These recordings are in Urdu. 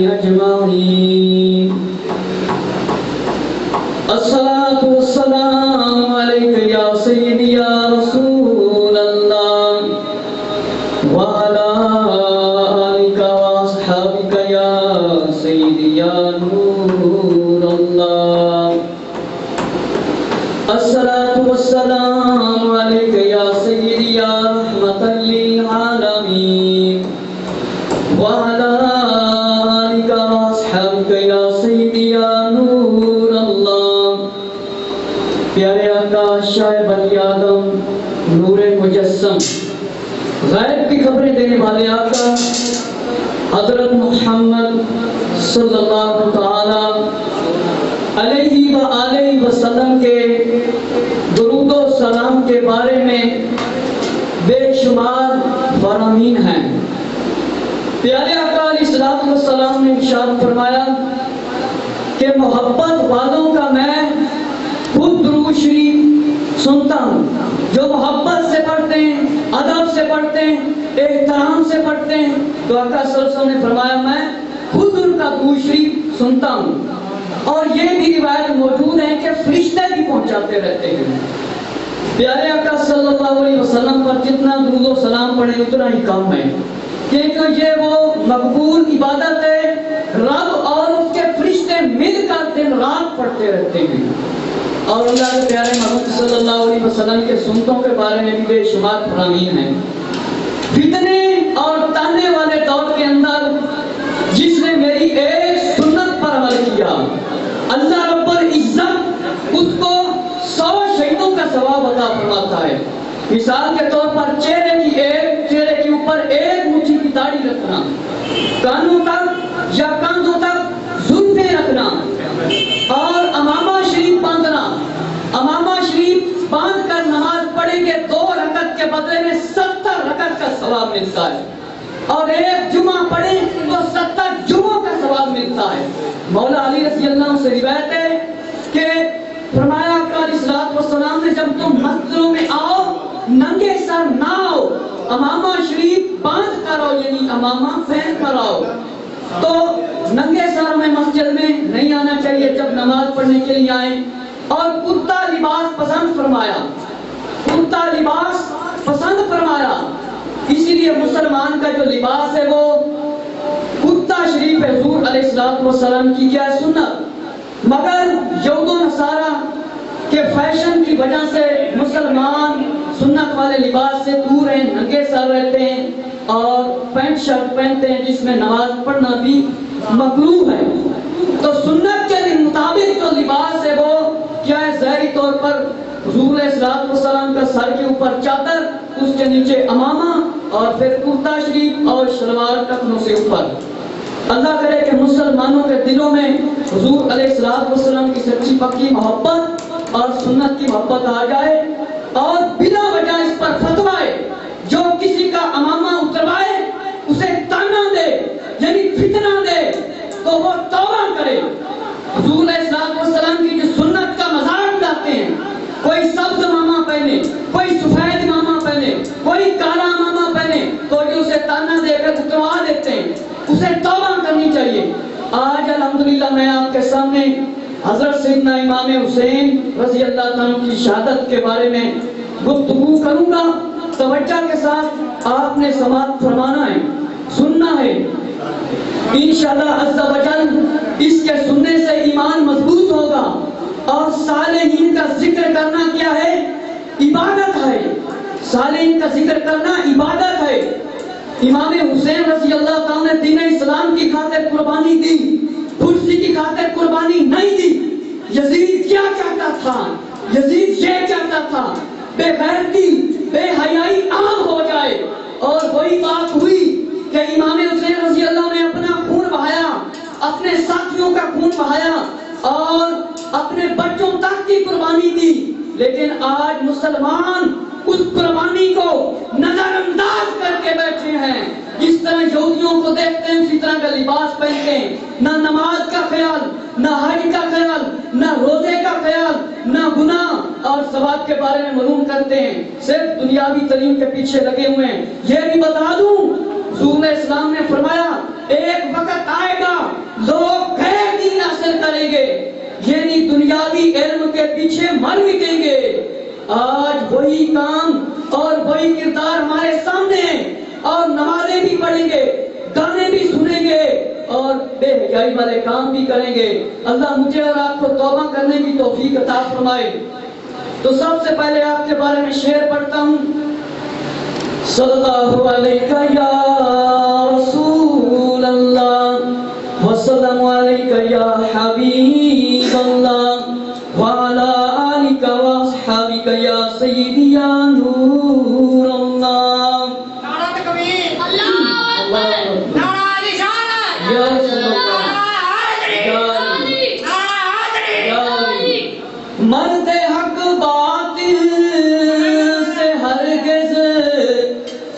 أجمعين الصلاة والسلام عليك يا سيدي يا رسول الله وعلى آلك وأصحابك يا سيدي يا نور الله الصلاة والسلام عليك يا سيدي يا رحمة للعالمين وعلى آلك وأصحابك يا سيدي يا نور الله پیارے آقا شاہ بنی آدم نور مجسم غیب کی خبریں دینے والے آقا حضرت محمد صلی اللہ تعالی علیہ وآلہ وسلم کے درود و سلام کے بارے میں بے شمار فرامین ہیں. پیارے آقا علیہ الصلوۃ والسلام نے ارشاد فرمایا کہ محبت والوں کا میں خود درود شریف سنتا ہوں. جو محبت سے پڑھتے ہیں، ادب سے پڑھتے ہیں، احترام سے پڑھتے ہیں، تو آقا صلی اللہ علیہ وسلم نے فرمایا میں خود ان کا درود شریف سنتا ہوں. اور یہ بھی روایت موجود ہے کہ فرشتے بھی پہنچاتے رہتے ہیں. پیارے آقا صلی اللہ علیہ وسلم پر جتنا درود و سلام پڑھیں اتنا ہی کم ہے، کیونکہ یہ وہ مقبول عبادت ہے. رب اور اس کے فرشتے مل کر دن رات پڑھتے رہتے ہیں. اور اللہ کے پیارے محمد صلی اللہ علیہ وسلم کے سنتوں کے بارے میں بھی بے شمار فرامین ہیں. فتنے اور تانے والے دور کے اندر جس نے میری ایک سنت پر عمل کیا، اللہ رب العزت اس کو 100 شہیدوں کا ثواب عطا فرماتا ہے. مثال کے طور پر چہرے کے اوپر ایک مٹھی کی داڑھی رکھنا، کانوں تک یا کاندھوں تک زلفیں رکھنا، اور امامہ شریف باندھنا. امامہ شریف باندھ کر نماز پڑھیں گے 2 رکعت کے بدلے میں 70 رکعت کا ثواب ملتا ہے. اور ایک جمعہ پڑھیں تو 70 جمعوں کا ثواب ملتا ہے. مولا علی رضی اللہ عنہ سے روایت ہے کہ فرمایا کہ علیہ الصلوۃ والسلام نے جب تم مسجدوں میں آؤ ننگے سر نہ آؤ، امامہ شریف باندھ کر آؤ، یعنی امامہ پہن کر آؤ. تو ننگے سر میں مسجد میں نہیں آنا چاہیے جب نماز پڑھنے کے لیے آئیں. اور کرتا لباس پسند فرمایا، کرتا لباس پسند فرمایا. اسی لیے مسلمان کا جو لباس ہے وہ کرتا شریف ہے. حضور علیہ الصلوۃ والسلام کی کیا سنت. مگر یہود و نصارہ کے فیشن کی وجہ سے مسلمان سنت والے لباس سے دور ہیں، ننگے سر رہتے ہیں اور پینٹ شرٹ پہنتے ہیں جس میں نماز پڑھنا بھی مکروہ ہے. تو سنت کے مطابق جو لباس ہے وہ کیا ہے؟ ظاہری طور پر حضور علیہ الصلوۃ والسلام کا سر کے اوپر چادر، اس کے نیچے امامہ، اور پھر کرتا شریف اور شلوار ٹخنوں سے اوپر. اللہ کرے کہ مسلمانوں کے دلوں میں حضور علیہ الصلوۃ والسلام کی سچی پکی محبت اور سنت کی محبت آ جائے، اور بلا وجہ اس پر فتوائے جو کسی کا امامہ اتروائے اسے تانا دے، یعنی فتنہ دے، تو وہ توبہ کرے. حضور علیہ الصلوۃ والسلام کی جو سنت کا مذاق اڑاتے ہیں، کوئی سبز امامہ پہنے، کوئی سفید امامہ پہنے، کوئی کالا امامہ پہنے، تو جو اسے تانا دے کر اتروا دیتے ہیں، اسے توبہ کرنی چاہیے. آج الحمدللہ میں آپ کے سامنے حضرت سیدنا امام حسین رضی اللہ عنہ کی شہادت کے بارے میں گفتگو کروں گا. توجہ کے ساتھ آپ نے سماعت فرمانا ہے، سننا ہے. انشاءاللہ عز و جل اس کے سننے سے ایمان مضبوط ہوگا. اور صالحین کا ذکر کرنا کیا ہے؟ عبادت ہے. صالحین کا ذکر کرنا عبادت ہے. امام حسین رضی اللہ تعالیٰ نے دین اسلام کی خاطر قربانی دی، کرسی کی خاطر قربانی نہیں دی. یزید کیا چاہتا تھا؟ یزید یہ چاہتا تھا بے غیرتی، بے حیائی عام ہو جائے. اور وہی بات ہوئی کہ امام حسین رضی اللہ نے اپنا خون بہایا، اپنے ساتھیوں کا خون بہایا، اور اپنے بچوں تک کی قربانی دی. لیکن آج مسلمان اس قربانی کو نظر انداز کر کے بیٹھے ہیں. جس طرح یہودیوں کو دیکھتے ہیں اسی طرح کا لباس پہنتے ہیں، نہ نماز کا خیال، نہ حج کا خیال، نہ روزے کا خیال، نہ گناہ اور ثواب کے بارے میں معلوم کرتے ہیں، صرف دنیاوی تعلیم کے پیچھے لگے ہوئے ہیں۔ یہ بھی بتا دوں، حضور اسلام نے فرمایا ایک وقت آئے گا لوگ غیر دین حاصل کریں گے، یعنی دنیاوی علم کے پیچھے مر مٹیں گے۔ آج وہی کام اور وہی کردار ہمارے سامنے ہے، اور نمازیں بھی پڑھیں گے، گانے بھی سنیں گے اور بے حیائی والے کام بھی کریں گے۔ اللہ مجھے اور آپ کو توبہ کرنے کی توفیق عطا فرمائے۔ تو سب سے پہلے آپ کے بارے میں شعر پڑھتا ہوں۔ صلی اللہ علیہ یا رسول اللہ وسلم علیہ یا حبیب اللہ وعلی آلک واصحابک یا سیدی یا نور اللہ۔ نعرہ تکبیر، اللہ اکبر، نعرہ رسالت، یا رسول اللہ، نعرہ حیدری، مرد حق باطل سے ہرگز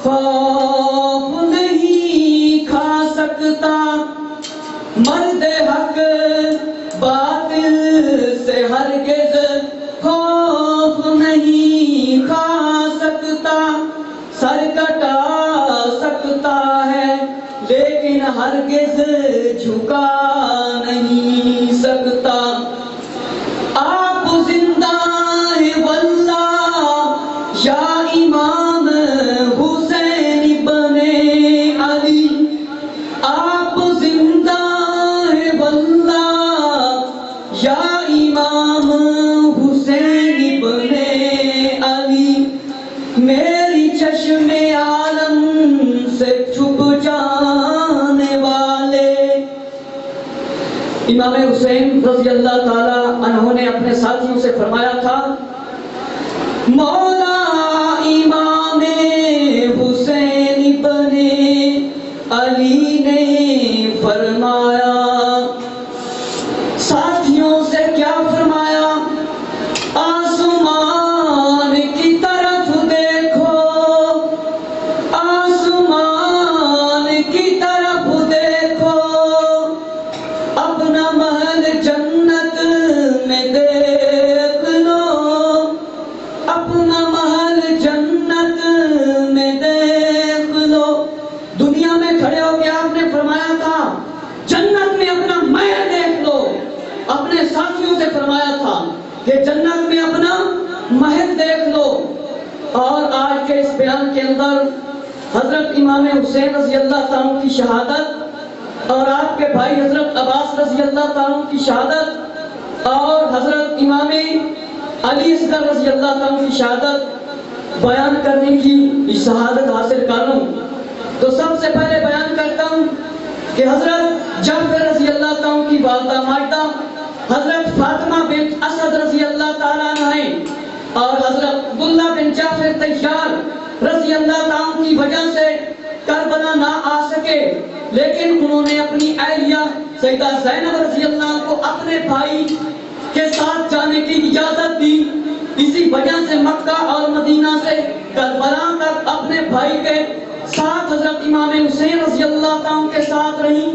خوف نہیں کھا سکتا، مرد حق باطل سے ہرگز خوف نہیں کھا سکتا، سر کٹا سکتا ہے لیکن ہرگز جھکا نہیں سکتا۔ آپ زندہ ہیں واللہ یا امام حسین ابن علی، آپ زندہ ہیں واللہ یا امام حسین ابن علی، میری چشم عالم سے چھپ جانے والے۔ امام حسین رضی اللہ تعالی عنہ نے اپنے ساتھیوں سے فرمایا تھا، مولا امام حسین ابن علی نے فرمایا، ساتھیوں سے کیا فرمایا؟ آسمان کی طرف دیکھو، آسمان کی طرف دیکھو، اپنا محل جنت میں دیکھ لو، اپنا محل جنت میں دیکھ لو۔ دنیا میں کھڑے ہو کے آپ نے فرمایا تھا جنت میں اپنا محل دیکھ لو، اپنے ساتھیوں سے فرمایا تھا کہ جنت میں اپنا محل دیکھ لو۔ اور آج کے اس بیان کے اندر حضرت امام حسین رضی اللہ تعالیٰ کی شہادت اور آپ کے بھائی حضرت عباس رضی اللہ تعالیٰ کی شہادت اور حضرت امام علی اصغر رضی اللہ تعالیٰ کی شہادت بیان کرنے کی شہادت حاصل کر لوں۔ تو سب سے پہلے بیان کرتا ہوں کہ حضرت جعفر رضی اللہ تعالیٰ کی والدہ ماجدہ حضرت فاطمہ بنت اسد رضی اللہ تعالیٰ عنہ ہیں، اور حضرت عبداللہ بن جعفر طیار رضی اللہ تعالیٰ کی وجہ سے کربلا نہ آ سکے، لیکن انہوں نے اپنی اہلیہ سیدہ زینب رضی اللہ عنہ کو اپنے بھائی کے ساتھ جانے کی اجازت دی۔ اسی وجہ سے مکہ اور مدینہ سے کربلا تک اپنے بھائی کے ساتھ حضرت امام حسین رضی اللہ تعالیٰ کے ساتھ رہی۔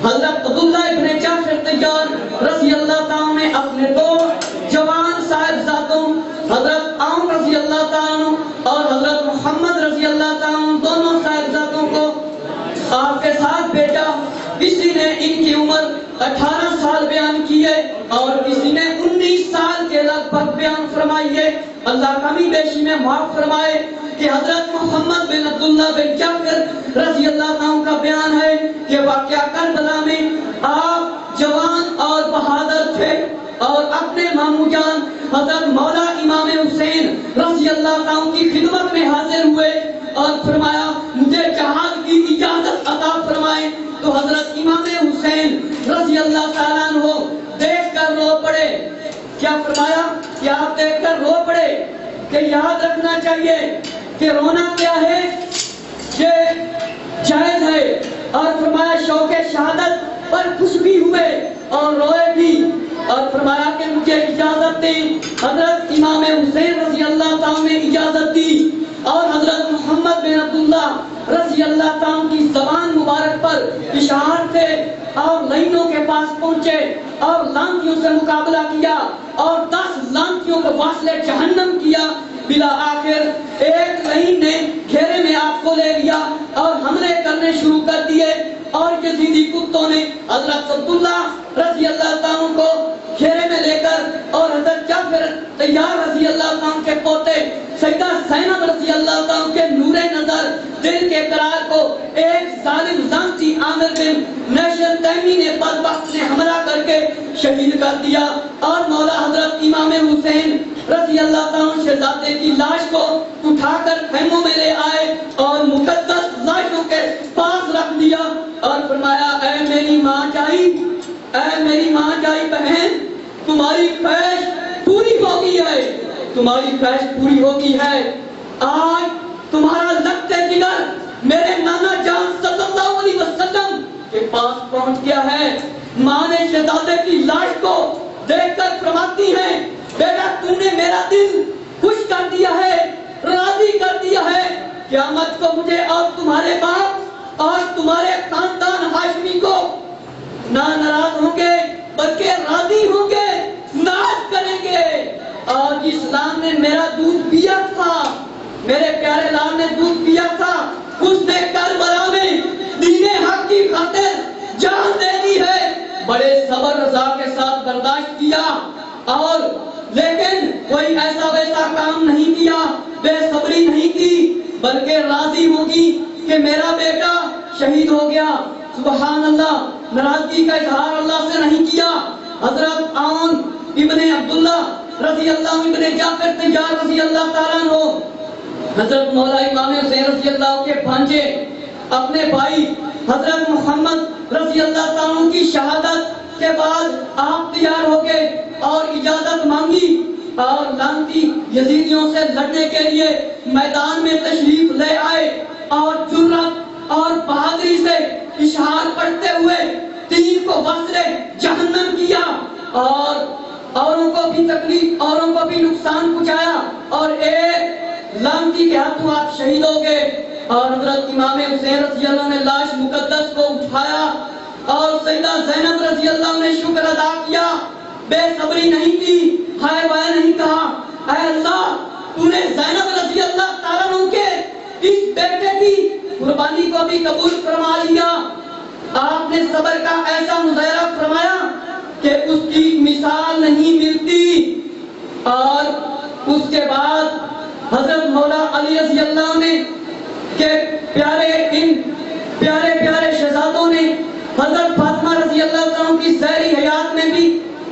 حضرت عبداللہ ابن جعفر طیار رضی اللہ تعالیٰ نے اپنے دو جوان صاحبزادوں حضرت عون رضی اللہ تعالیٰ اور حضرت محمد رضی اللہ تعالیٰ دونوں صاحبزادوں کو آپ کے ساتھ بھیجا۔ کسی نے ان کی عمر 18 سال بیان کی ہے اور کسی نے 19 سال کے لگ بھگ بیان فرمائی ہے۔ اللہ کمی بیشی میں معاف فرمائے کہ حضرت محمد بن عبداللہ بن جعفر رضی اللہ عنہ کا بیان ہے کہ واقعہ کربلا میں آپ جوان اور بہادر تھے اور اپنے مامو جان حضرت مولا امام حسین رضی اللہ عنہ کی خدمت میں حاضر ہوئے اور فرمایا مجھے جہاد کی اجازت عطا فرمائے۔ تو حضرت امام حسین رضی اللہ تعالیٰ عنہ دیکھ کر رو پڑے۔ کیا فرمایا کہ آپ دیکھ کر رو پڑے کہ یاد رکھنا چاہیے کہ رونا کیا ہے، یہ جائز ہے، اور فرمایا شوق شہادت پر خوش بھی ہوئے اور روئے بھی، اور فرمایا کہ مجھے اجازت دی۔ حضرت امام حسین رضی اللہ تعالیٰ نے اجازت دی اور حضرت محمد بن عبداللہ رضی اللہ تعالیٰ کی زبان مبارک پر اشارت تھے اور لائنوں کے پاس پہنچے اور لانتیوں سے مقابلہ کیا اور 10 لانتیوں کو واصل جہنم کیا. بلا آخر ایک لائن نے گھیرے میں آپ کو لے لیا اور حملے کرنے شروع کر دیے اور یزیدی کتوں نے حضرت عبداللہ رضی اللہ تعالیٰ کو گھیرے میں لے کر اور حضرت جعفر طیار رضی اللہ تعالیٰ کے پوتے سیدہ زینب رضی اللہ تعالیٰ کے نور نظر دل کے قرار کو ایک ظالم زانتی عامر بن نیشن تیمی نے بدبخت نے حملہ کر کے شہید کر دیا. اور مولا حضرت امام حسین رضی اللہ تعالیٰ شہزادے کی لاش کو اٹھا کر خیموں میں لے آئے اور مقدس لاشوں کے پاس رکھ دیا اور فرمایا اے میری ماں جائی، اے میری ماں جائی بہن، تمہاری خواہش پوری ہو گئی ہے، تمہاری خواہش پوری ہو گئی ہے. آج تمہارا لگتے جگر میرے نانا جان صلی اللہ علیہ وسلم کے پاس پہنچ گیا ہے. ماں نے شہزادے کی لاش کو دیکھ کر فرماتی ہے بیٹا تم نے میرا دل خوش کر دیا ہے، راضی کر دیا ہے. قیامت کو مجھے اور تمہارے باپ اور تمہارے خاندان ہاشمی کو نہ ناراض ہوں گے بلکہ راضی ہوں گے، ناز کریں گے. اور اسلام نے میرا دودھ پیا تھا، میرے پیارے لال نے دودھ پیا تھا، اس نے کربلا میں دین حق کی خاطر جان دے دی ہے، بڑے صبر رضا کے ساتھ برداشت کیا اور لیکن کوئی ایسا ویسا کام نہیں کیا، بے صبری نہیں کی بلکہ راضی ہوگی کہ میرا بیٹا شہید ہو گیا. سبحان اللہ. ناراضگی کا اظہار اللہ سے نہیں کیا. حضرت عون ابن عبداللہ رضی اللہ ابن جعفر طیار رضی اللہ تعالیٰ عنہ حضرت مولا امام حسین رضی اللہ کے بھانجے اپنے بھائی حضرت محمد رضی اللہ تعالیٰ کی شہادت کے بعد آپ تیار ہو گئے اور اجازت مانگی اور لانتی یزیدیوں سے لڑنے کے لیے میدان میں تشریف لے آئے اور جرأت اور بہادری سے اشعار پڑھتے ہوئے دین کو وصل جہنم کیا اور اوروں کو بھی تکلیف، اوروں کو بھی نقصان پہنچایا اور ایک لانتی کے ہاتھوں آپ شہید ہو گئے. اور حضرت امام حسین رضی اللہ نے لاش مقدس کو اٹھایا اور سیدہ زینب رضی اللہ نے شکر ادا کیا، بے صبری نہیں کی، ہائے وائے نہیں کہا، اے اللہ تو نے زینب رضی اللہ تعالیٰ عنہ کے اس بیٹے کی قربانی کو بھی قبول فرما لیا. آپ نے صبر کا ایسا مظاہرہ فرمایا کہ اس کی مثال نہیں ملتی. اور اس کے بعد حضرت مولا علی رضی اللہ نے کہ ان پیارے شہزادوں نے حضرت فاطمہ رضی اللہ تعالیٰ کی زہری حیات میں بھی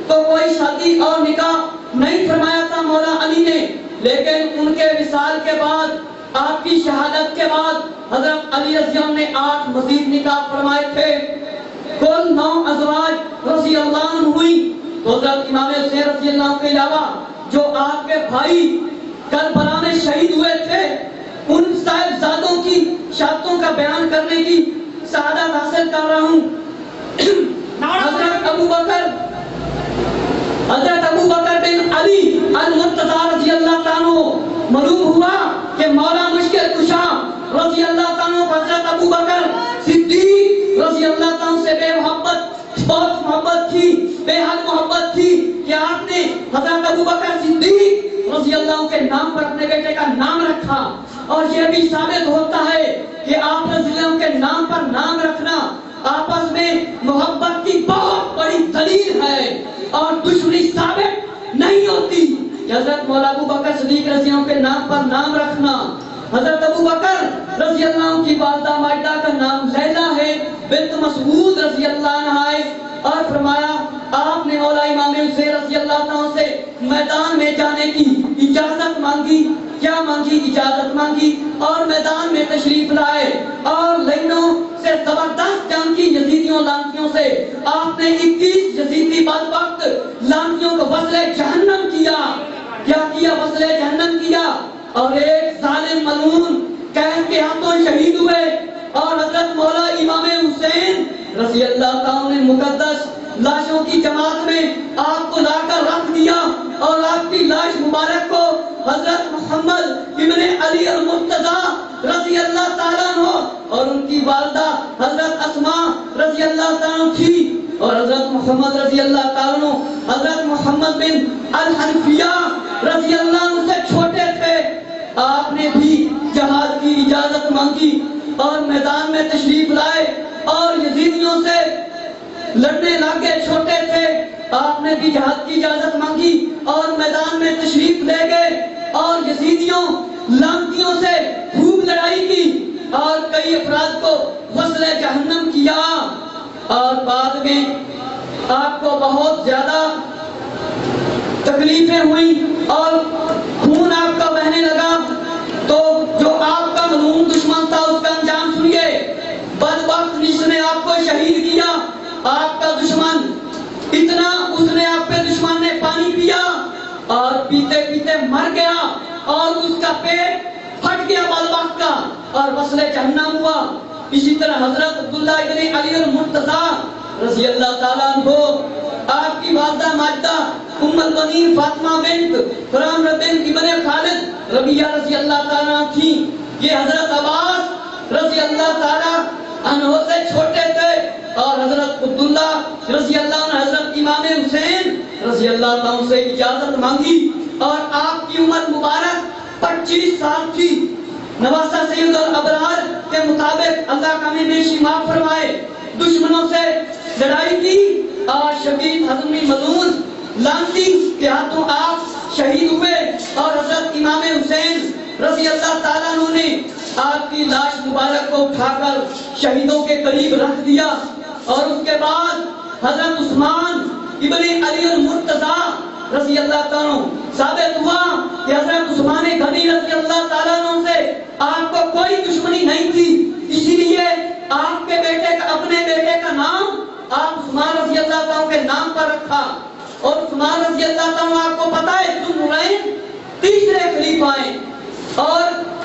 تو کوئی شادی اور نکاح نہیں فرمایا تھا مولا علی نے، لیکن ان کے وصال کے بعد آپ کی شہادت کے بعد حضرت علی رضی اللہ نے 8 مزید نکاح فرمائے تھے. کل 9 ازواج رضی اللہ عنہ ہوئی. تو حضرت امام حسین رضی اللہ عنہ کے علاوہ جو آپ کے بھائی کربلا میں شہید ہوئے تھے ان صاحبزادوں کی شہادتوں کا بیان کرنے کی سعادت حاصل کر رہا ہوں. حضرت ابو بکر بن علی المرتضی رضی اللہ تعالیٰ معلوم ہوا کہ مولا مشکل کشا رضی اللہ تعالیٰ حضرت ابو بکر صدیق رضی اللہ تعالیٰ سے بے محبت تھی، بے حد محبت تھی کہ آپ نے حضرت ابو بکر صدیق رضی اللہ کے نام پر اپنے بیٹے کا نام رکھا. اور یہ بھی ثابت ہوتا ہے کہ آپ رضی اللہ کے نام پر نام رکھنا آپس میں محبت کی بہت بڑی دلیل ہے اور دشمنی ثابت نہیں ہوتی. حضرت مولا ابو بکر صدیق رضی اللہ کے نام پر نام رکھنا، حضرت ابو بکر رضی اللہ کی والدہ ماجدہ کا نام لیلا ہے، بنت مسعود رضی اللہ عنہ ہے. اور فرمایا آپ نے مولا امام حسین رضی اللہ تعالیٰ سے میدان میں جانے کی اجازت مانگی. کیا مانگی؟ اجازت مانگی اور میدان میں تشریف لائے اور لائنوں سے زبردست جنگ کی یزیدیوں لانتیوں سے. آپ نے 21 یزیدی بدبخت لانتیوں کو وصل جہنم کیا. کیا کیا؟ وصل جہنم کیا. اور ایک ظالم ملعون قید کے ہاتھوں شہید ہوئے اور حضرت مولا امام حسین رضی اللہ تعالیٰ نے مقدس لاشوں کی جماعت میں آپ کو لا کر رکھ دیا اور آپ کی لاش مبارک کو حضرت محمد ابن علی المرتضی رضی اللہ تعالیٰ عنہ اور ان کی والدہ حضرت اسماء رضی اللہ تعالیٰ عنہ تھی، اور حضرت محمد رضی اللہ تعالیٰ عنہ حضرت محمد بن الحنفیہ رضی اللہ عنہ سے چھوٹے تھے۔ آپ نے بھی جہاد کی اجازت مانگی اور میدان میں تشریف لائے اور یزیدیوں سے لڑنے لگے، چھوٹے تھے۔ آپ نے بھی جہاد کی اجازت مانگی اور میدان میں تشریف لے گئے اور یزیدیوں لانتیوں سے خوب لڑائی کی اور کئی افراد کو غسل جہنم کیا، اور بعد میں آپ کو بہت زیادہ تکلیفیں ہوئی اور خون آپ کا بہنے لگا۔ تو جو آپ کا ملعون دشمن تھا اس کا انجام سنیے۔ بدبخت جس نے آپ کو شہید کیا، آپ کا دشمن اتنا، اس نے آپ پہ دشمن نے پانی پیا اور پیتے پیتے مر گیا اور اس کا پیٹ پھٹ گیا بدبخت کا اور وصل جہنم ہوا۔ اسی طرح حضرت عبداللہ ابن علی المرتضی رضی اللہ تعالیٰ عنہ، آپ کی والدہ ماجدہ ام البنین فاطمہ بنت فرام بنت ابن خالد ربیہ رضی اللہ تعالیٰ عنہ تھی۔ یہ حضرت عباس رضی اللہ تعالیٰ عنہ سے چھوٹے تھے، اور حضرت عبداللہ رضی اللہ عنہ حضرت امام حسین رضی اللہ تعالیٰ سے اجازت مانگی، اور آپ کی عمر مبارک 25 سال تھی۔ نواسہ سید الابرار کے مطابق اللہ کا بیشی معاف فرمائے، دشمنوں سے لڑائی کی اور شدید حزمی ملعون لانتی کے ہاتھوں آپ شہید ہوئے، اور حضرت امام حسین رضی اللہ تعالیٰ عنہ نے آپ کی لاش مبارک کو اٹھا کر شہیدوں کے قریب رکھ دیا، اور اس کے بعد حضرت عثمان ابن علی المرتضی رضی اللہ تعالیٰ عنہ ثابت ہوا کہ حضرت عثمان غنی رضی اللہ تعالیٰ عنہ سے آپ کو کوئی دشمنی نہیں تھی، اسی لیے آپ کے بیٹے کا، اپنے بیٹے کا نام آپ عثمان رضی اللہ تعالیٰ کے نام پر رکھا۔ اور عثمان رضی اللہ تعالیٰ آپ کو پتا ہے ذوالنورین تیسرے خلیفہ ہیں، اور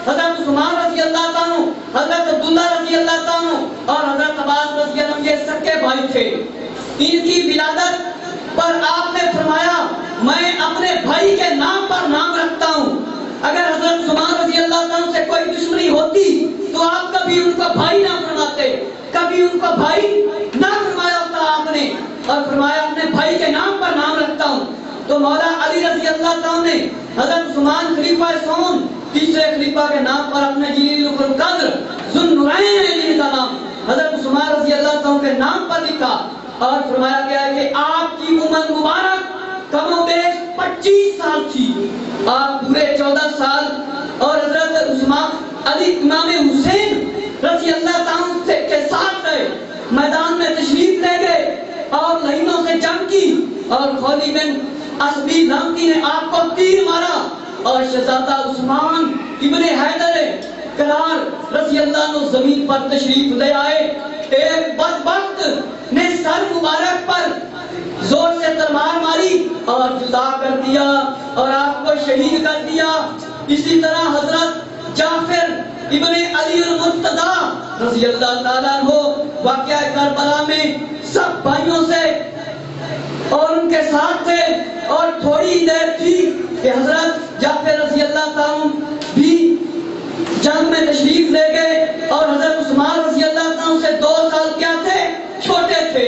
حضرت عثمان رضی اللہ تعالیٰ حضرت عبداللہ رضی اللہ تعالیٰ اور حضرت عباس رضی اللہ عنہ یہ سکے بھائی تھے۔ ان کی ولادت پر آپ نے فرمایا میں اپنے بھائی کے نام پر نام رکھتا ہوں۔ اگر حضرت عثمان رضی اللہ تعالیٰ سے کوئی دشمنی ہوتی تو آپ کبھی ان کو بھائی نہ فرماتے، کبھی ان کو بھائی نہ فرمایا ہوتا آپ نے، اور فرمایا اپنے بھائی کے نام پر نام رکھتا ہوں۔ تو مولا علی رضی اللہ تعالیٰ نے حضرت عثمان خلیفہ سوم تیسرے خلیفہ کے نام پر اپنے جلیل القدر ذوالنورین کا نام حضرت عثمان رضی اللہ تعالیٰ کے نام پر لکھا، اور فرمایا گیا ہے کہ آپ کی عمر مبارک کم و بیش 25 سال تھی، آپ پورے 14 سال اور حضرت عثمان علی امام حسین رضی اللہ تعالیٰ کے ساتھ رہے، میدان میں تشریف لے گئے اور لہنوں سے جنگ کی، اور خولی بن اسبی لانتی نے آپ کو تیر مارا، اور شہزادہ عثمان ابن حیدر کرار رضی اللہ عنہ زمین پر تشریف لے آئے۔ ایک بدبخت نے سر مبارک پر زور سے تلوار ماری اور جدا کر دیا اور آپ کو شہید کر دیا۔ اسی طرح حضرت جعفر ابن علی المرتضی رضی اللہ تعالیٰ عنہ واقعہ کربلا میں سب بھائیوں سے اور ان کے ساتھ تھے، اور تھوڑی دیر تھی کہ حضرت جعفر رضی اللہ تعالیٰ بھی جنگ میں تشریف لے گئے، اور حضرت عثمان رضی اللہ تعالیٰ سے 2 سال کیا تھے، چھوٹے تھے۔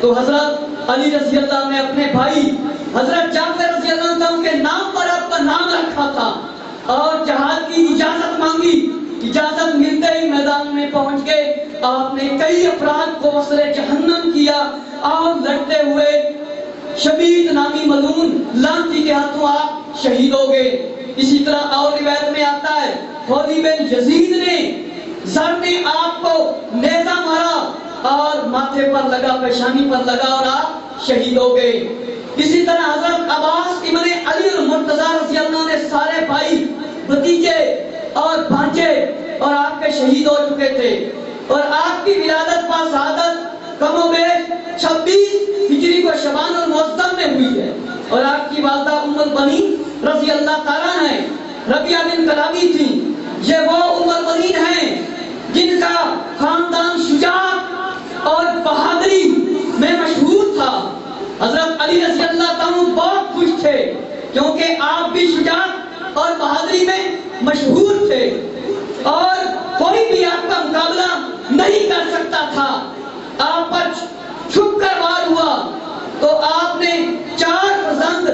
تو حضرت علی رضی اللہ نے اپنے بھائی حضرت جعفر رضی اللہ عنہ کے نام پر آپ کا نام رکھا تھا، اور جہاد کی اجازت مانگی۔ اجازت ملتے ہی میدان میں پہنچ گئے، آپ نے کئی افراد کو وصل جہنم کیا، اور لڑتے ہوئے شبید نامی ملعون لعنتی کے ہاتھوں آپ شہید ہو گئے۔ اسی طرح اور روایت میں آتا ہے خولی بن یزید نے زر نے آپ کو نیزہ مارا اور ماتھے پر لگا، پیشانی پر لگا، اور آپ شہید ہو گئے۔ اسی طرح حضرت عباس ابن علی المرتضی رضی اللہ عنہ نے سارے بھائی، بھتیجے اور بھانجے اور آپ کے شہید ہو چکے تھے، اور آپ کی ولادت پر شہادت کم و بیش 26 ہجری کو شعبان المعظم میں ہوئی ہے، اور آپ کی والدہ ام البنین رضی اللہ تعالیٰ نے ربیہ بن کلابی تھی۔ یہ وہ ام البنین ہیں جن کا خاندان شجاعت اور بہادری میں مشہور تھا۔ حضرت علی رضی اللہ تعالیٰ بہت خوش تھے کیونکہ آپ بھی شجاعت اور بہادری میں مشہور تھے اور کوئی بھی آپ کا مقابلہ نہیں کر سکتا تھا. آپ پر چھپ کر وار ہوا تو آپ نے 4 فرزند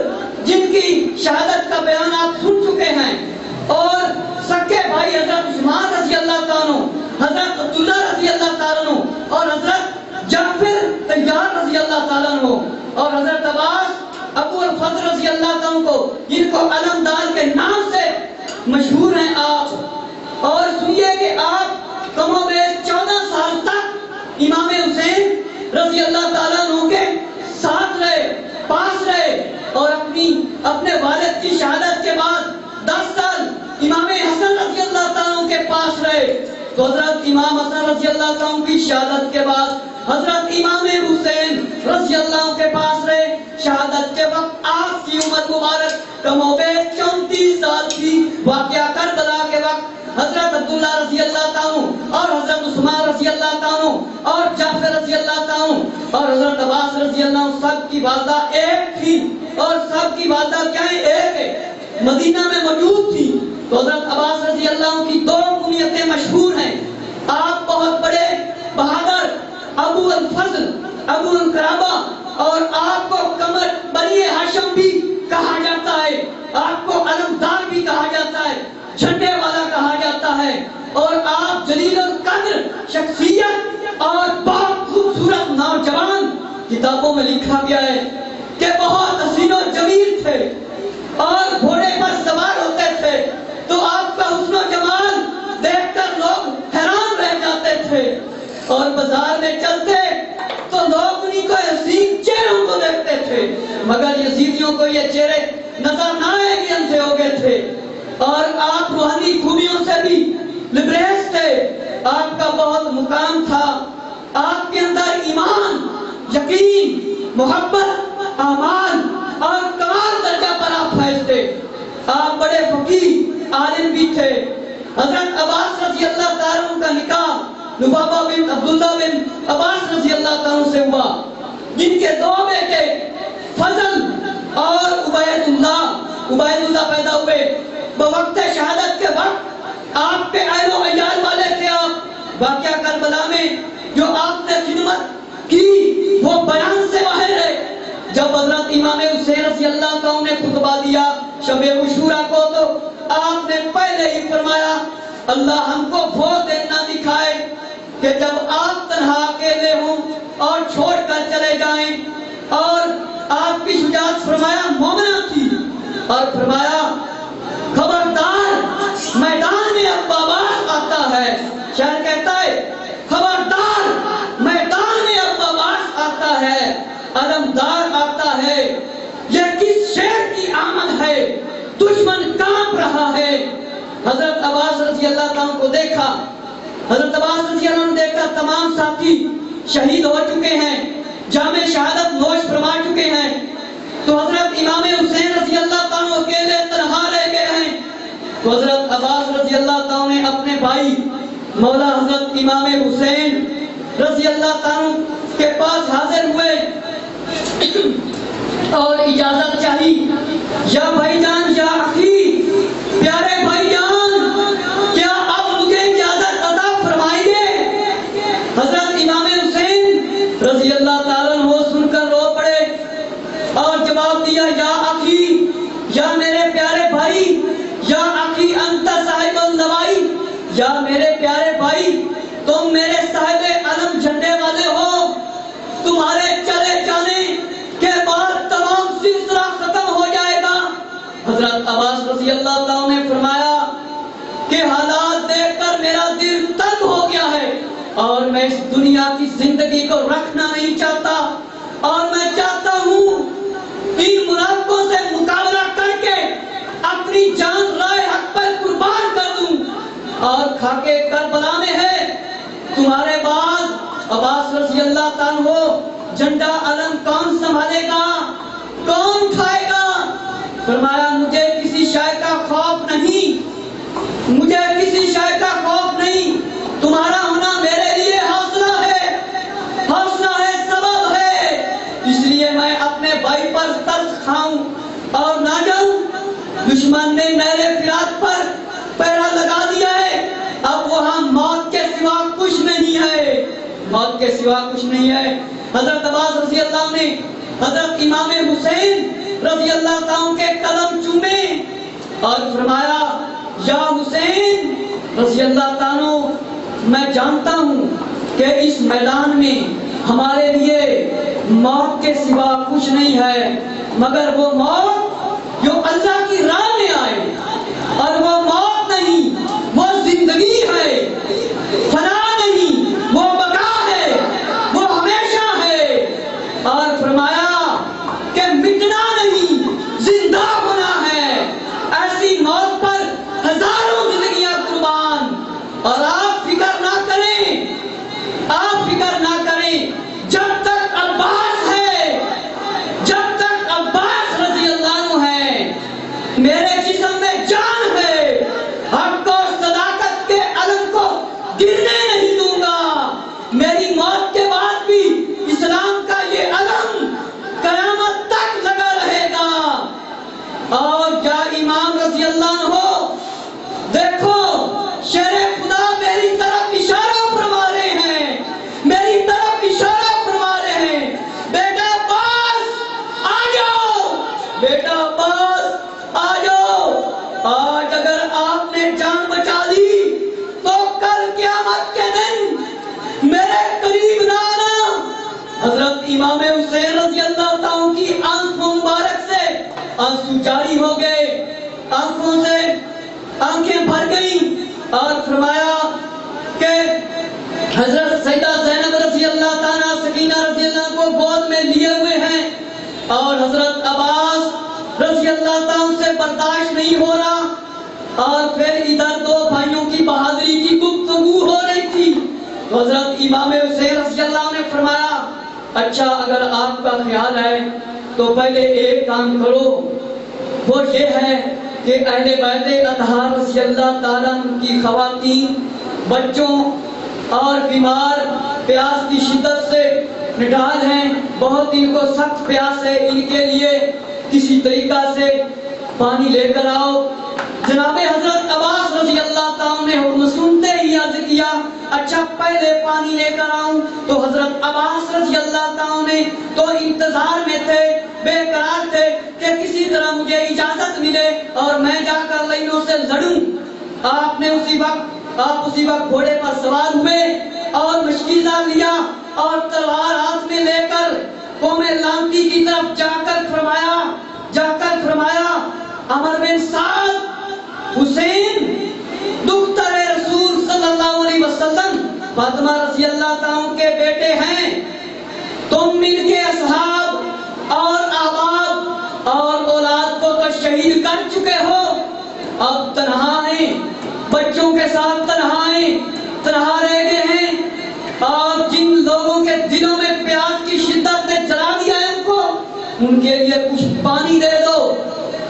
جن کی شہادت کا بیان آپ سن چکے ہیں اور سکے بھائی حضرت عثمان رضی اللہ تعالیٰ عنہ، حضرت عبداللہ رضی اللہ تعالیٰ عنہ اور حضرت جعفر طیار رضی اللہ تعالیٰ عنہ اور حضرت عباس ابو الفضل رضی اللہ تعالیٰ عنہ کو، جن کو علمدار کے نام سے مشہور ہیں آپ. اور سنیے کہ آپ کم و بیش 14 سال تک امام حسین رضی اللہ تعالیٰ عنہ کے ساتھ رہے، پاس رہے اور اپنے والد کی شہادت کے بعد 10 سال امام حسن رضی اللہ تعالیٰ عنہ کے پاس رہے. تو حضرت امام حسن رضی اللہ تعالیٰ عنہ کی شہادت کے بعد حضرت امام حسین رضی اللہ عنہ کے پاس رہے. شہادت کے وقت آپ کی عمر مبارک کم و بیش 34 سال تھی. واقعہ کربلا کے وقت حضرت عبداللہ رضی اللہ تعالیٰ اور حضرت عثمان رضی اللہ تعالیٰ اور جعفر رضی اللہ تعالیٰ اور حضرت عباس رضی اللہ عنہ، سب کی والدہ ایک تھی اور سب کی والدہ کیا ہے؟ ایک ہے، مدینہ میں موجود تھی. تو حضرت عباس رضی اللہ عنہ کی 2 کنیتیں مشہور ہیں. آپ بہت بڑے بہادر ابو الفضل، ابو القرابہ، اور آپ کو قمر بنی ہاشم بھی کہا جاتا ہے، آپ کو علمدار بھی کہا جاتا ہے، جھنڈے والا کہا جاتا ہے. اور آپ جلیل القدر شخصیت اور بہت خوبصورت نوجوان. کتابوں میں لکھا گیا ہے کہ بہت حسین و جمیل تھے اور گھوڑے پر سوار ہوتے تھے تو آپ کا حسن و جمال دیکھ کر لوگ حیران رہ جاتے تھے. اور بازار میں چلتے تو لوگ انہیں کو حسین چہروں کو دیکھتے تھے، مگر یزیدیوں کو یہ چہرے نظر نہ آئے کہ اندھے ہو گئے تھے. اور آپ روحانی خوبیوں سے بھی لبریز تھے. آپ کا بہت مقام تھا، آپ کے اندر ایمان، یقین، محبت، اعمال اور کمال درجہ پر آپ فائز تھے. آپ بڑے فقیہ عالم بھی تھے. حضرت عباس رضی اللہ تعالیٰ عنہ کا نکاح لبابہ بن عبداللہ بن عباس رضی اللہ تعالیٰ عنہ سے ہوا، جن کے 2 بیٹے فضل اور عبید اللہ پیدا ہوئے. بوقت شہادت کے وقت آپ کے اہل و عیال والے تھے. آپ واقعہ کربلا میں جو آپ نے خدمت کی وہ بیان سے باہر ہے. جب حضرت امام حسین رضی اللہ تعالیٰ نے خطبہ دیا شب عاشوراء کو تو آپ نے پہلے ہی فرمایا اللہ ہم کو وہ دن نہ دکھائے کہ جب آپ تنہا اکیلے ہوں اور چھوڑ کر چلے جائیں. اور آپ کی شجاعت فرمایا مومنہ تھی اور فرمایا خبردار میدان میں اب آواز آتا ہے. شاعر کہتا ہے خبردار میدان میں اب آواز آتا ہے، علمدار آتا ہے، یہ کس شیر کی آمد ہے، دشمن کانپ رہا ہے. حضرت عباس رضی اللہ تعالیٰ کو دیکھا، حضرت عباس رضی اللہ عنہ نے دیکھا تمام ساتھی شہید ہو چکے ہیں، جام شہادت نوش فرما چکے ہیں. تو حضرت امام حسین رضی اللہ تعالیٰ اکیلے تنہا رہ گئے ہیں. تو حضرت عباس رضی اللہ تعالیٰ نے اپنے بھائی مولا حضرت امام حسین رضی اللہ تعالیٰ کے پاس حاضر ہوئے اور اجازت چاہی. یا بھائی جان، یا اخی، پیارے بھائی جان، کیا آپ مجھے اجازت عطا فرمائیے؟ حضرت امام حسین رضی اللہ تعالیٰ عنہ سن کر رو پڑے اور جواب دیا یا اخی، یا میرے پیارے بھائی، یا اخی انت صاحب النوائی، یا میرے پیارے بھائی تم میرے صاحب علم جھنڈے والے ہو. تمہارے چلے جانے کے بعد تمام سلسلہ ختم ہو جائے گا. حضرت عباس رضی اللہ تعالیٰ نے فرمایا کہ حالات دیکھ کر میرا دل تنگ ہو گیا ہے اور میں اس دنیا کی زندگی کو رکھنا نہیں چاہتا اور میں چاہتا ہوں ان منافقوں سے مقابلہ کر کے اپنی جان رائے حق پر قربان کر دوں. اور خاکے کربلا میں ہے تمہارے بعد عباس رضی اللہ تعالیٰ جھنڈا علم کون سنبھالے گا، کون کھائے گا؟ فرمایا مجھے کسی شے کا خوف نہیں، مجھے کسی شے کا خوف نہیں. تمہارا ہونا میرے لیے حوصلہ ہے، حوصلہ ہے، سبب ہے. اس لیے میں اپنے بھائی پر ترس کھاؤں اور نہ جاؤں دشمن نے نہر فرات پر پہرا لگا دیا ہے، اب وہاں موت کے سوا کچھ نہیں ہے، موت کے سوا کچھ نہیں ہے۔ حضرت عباس رضی اللہ عنہ نے حضرت امام حسین رضی اللہ تعالیٰ کے قدم چومے اور فرمایا یا حسین رضی اللہ تعالیٰ، میں جانتا ہوں کہ اس میدان میں ہمارے لیے موت کے سوا کچھ نہیں ہے، مگر وہ موت جو اللہ کی راہ میں آئے، اور وہ موت نہیں، وہ زندگی ہے، فنا نہیں، وہ بقا ہے، وہ ہمیشہ ہے۔ اور فرمایا کہ مٹنا نہیں، زندہ ہونا ہے۔ ایسی موت پر ہزاروں زندگیاں قربان۔ اور آپ فکر نہ کریں، آپ فکر نہ کریں، جب تک عباس ہے، جب تک عباس رضی اللہ عنہ ہے، میرے جسم میں جان ہے، حق اور صداقت کے علم کو گرنے نہیں دوں گا۔ میری موت کے بعد بھی اسلام کا یہ علم قیامت تک لگا رہے گا۔ اور کیا امام رضی اللہ عنہ، دیکھو شیر خدا میری طرف اشارہ فرما رہے ہیں، میری طرف اشارہ فرما رہے ہیں، بیٹا عباس آ جاؤ، بیٹا عباس آ جاؤ۔ آج اگر آپ نے جان بچا لی تو کل قیامت کے دن میرے قریب نہ آنا۔ حضرت امام حسین رضی اللہ تعالیٰ کی آنکھوں مبارک سے آنسو جاری ہو گئے، آنکھوں سے آنکھیں بھر گئیں، اور فرمایا کہ حضرت سیدہ زینب رضی اللہ تعالیٰ سکینہ رضی اللہ کو گود میں لیے ہوئے ہیں، اور حضرت عباس رضی اللہ تعالیٰ سے برداشت نہیں ہو رہا، اور پھر ادھر دو بھائیوں کی بہادری کی گفتگو ہو رہی تھی۔ تو حضرت امام حسین رضی اللہ نے فرمایا اچھا اگر آپ کا خیال ہے تو پہلے ایک کام کرو، وہ یہ ہے کہ اہل بیت اطہار رضی اللہ تعالیٰ کی خواتین، بچوں اور بیمار پیاس کی شدت سے نڈال ہیں، بہت ان کو سخت پیاس ہے، ان کے لیے کسی طریقہ سے پانی لے کر آؤ۔ جناب حضرت عباس رضی اللہ تعالیٰ نے حکم سنتے ہی عرض کیا اچھا پہلے پانی لے کر آؤں۔ تو حضرت عباس رضی اللہ تعالیٰ نے تو انتظار میں تھے، بے قرار تھے کہ کسی طرح مجھے اجازت ملے اور میں جا کر لائنوں سے لڑوں۔ آپ اسی وقت گھوڑے پر سوار ہوئے اور مشکیزہ لیا اور تلوار ہاتھ میں لے کر قوم لانتی کی طرف جا کر فرمایا عمر بن سعد، حسین دختر رسول صلی اللہ علیہ وسلم فاطمہ رضی اللہ تعالیٰ کے بیٹے ہیں، تم مل کے اصحاب اور احباب اور اولاد کو تو شہید کر چکے ہو، اب تنہا ہیں، بچوں کے ساتھ تنہا رہ گئے ہیں، اور جن لوگوں کے دلوں میں پیاس کی شدت نے جلا دیا ہے ان کے لیے کچھ پانی دے دو۔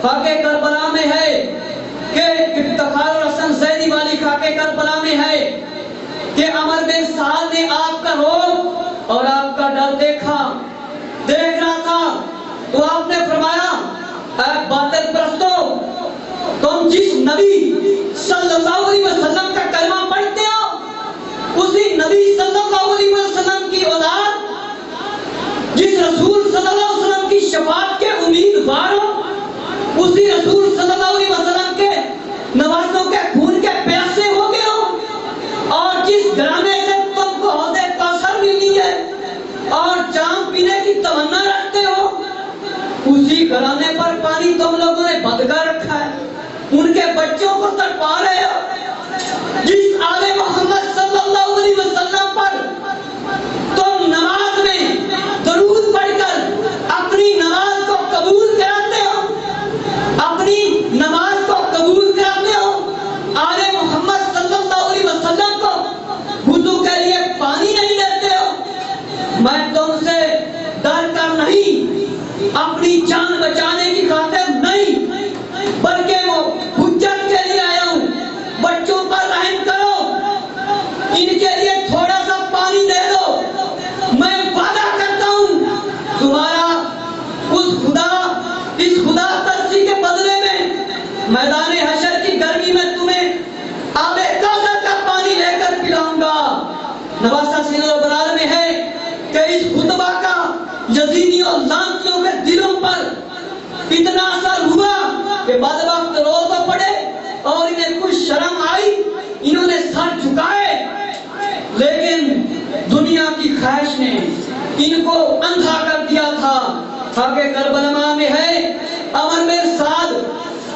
خاکے کربلا میں ہے کہ افتخار الحسن زیدی والی خاکے کربلا میں ہے کہ عمر بن سعد نے آپ کا روب اور آپ کا ڈر دیکھ رہا تھا، تو آپ نے فرمایا اے باطل پرستو، تم جس نبی صلی اللہ علیہ وسلم کا کلمہ پڑھتے ہو اسی نبی صلی اللہ علیہ وسلم کی اولاد، جس رسول صلی اللہ علیہ وسلم کی شفاعت کے امیدوار ہو، اسی رسول صلی اللہ علیہ وسلم کے نوازوں کے خون کے پیاسے ہو گئے ہو، اور جس گھرانے سے تم کو حوض کوثر ملی ہے اور جام پینے کی تمنا رکھتے ہو، اسی گھرانے پر پانی تم لوگوں نے بدگا رکھا ہے، ان کے بچوں کو تڑپا رہے ہو۔ جس آل محمد صلی اللہ علیہ وسلم پر تم نماز میں درود پڑھ کر اپنی نماز کو قبول کراتے ہو، اپنی نماز کو قبول کراتے ہو، آل محمد صلی اللہ علیہ وسلم کو وضو کے لیے پانی نہیں دیتے ہو۔ میں تم سے ڈر کر نہیں، اپنی جان بچانے کی خاطر نہیں، بلکہ وہ حجت کے لیے آیا ہوں، بچوں پر رحم کرو، ان کے لیے تھوڑا سا پانی دے دو، میں وعدہ کرتا ہوں تمہارا اس خدا ترسی کے بدلے میں اس خطبہ کا یزیدیوں اور لانتیوں کے دلوں پر اتنا اثر ہوا کہ بعد وقت رو تو پڑے اور انہیں کچھ شرم آئی، انہوں نے سر جھکائے، لیکن دنیا کی خواہش نے ان کو اندھا کر دیا تھا۔ آگے کربلا میں ہے عمر بن سعد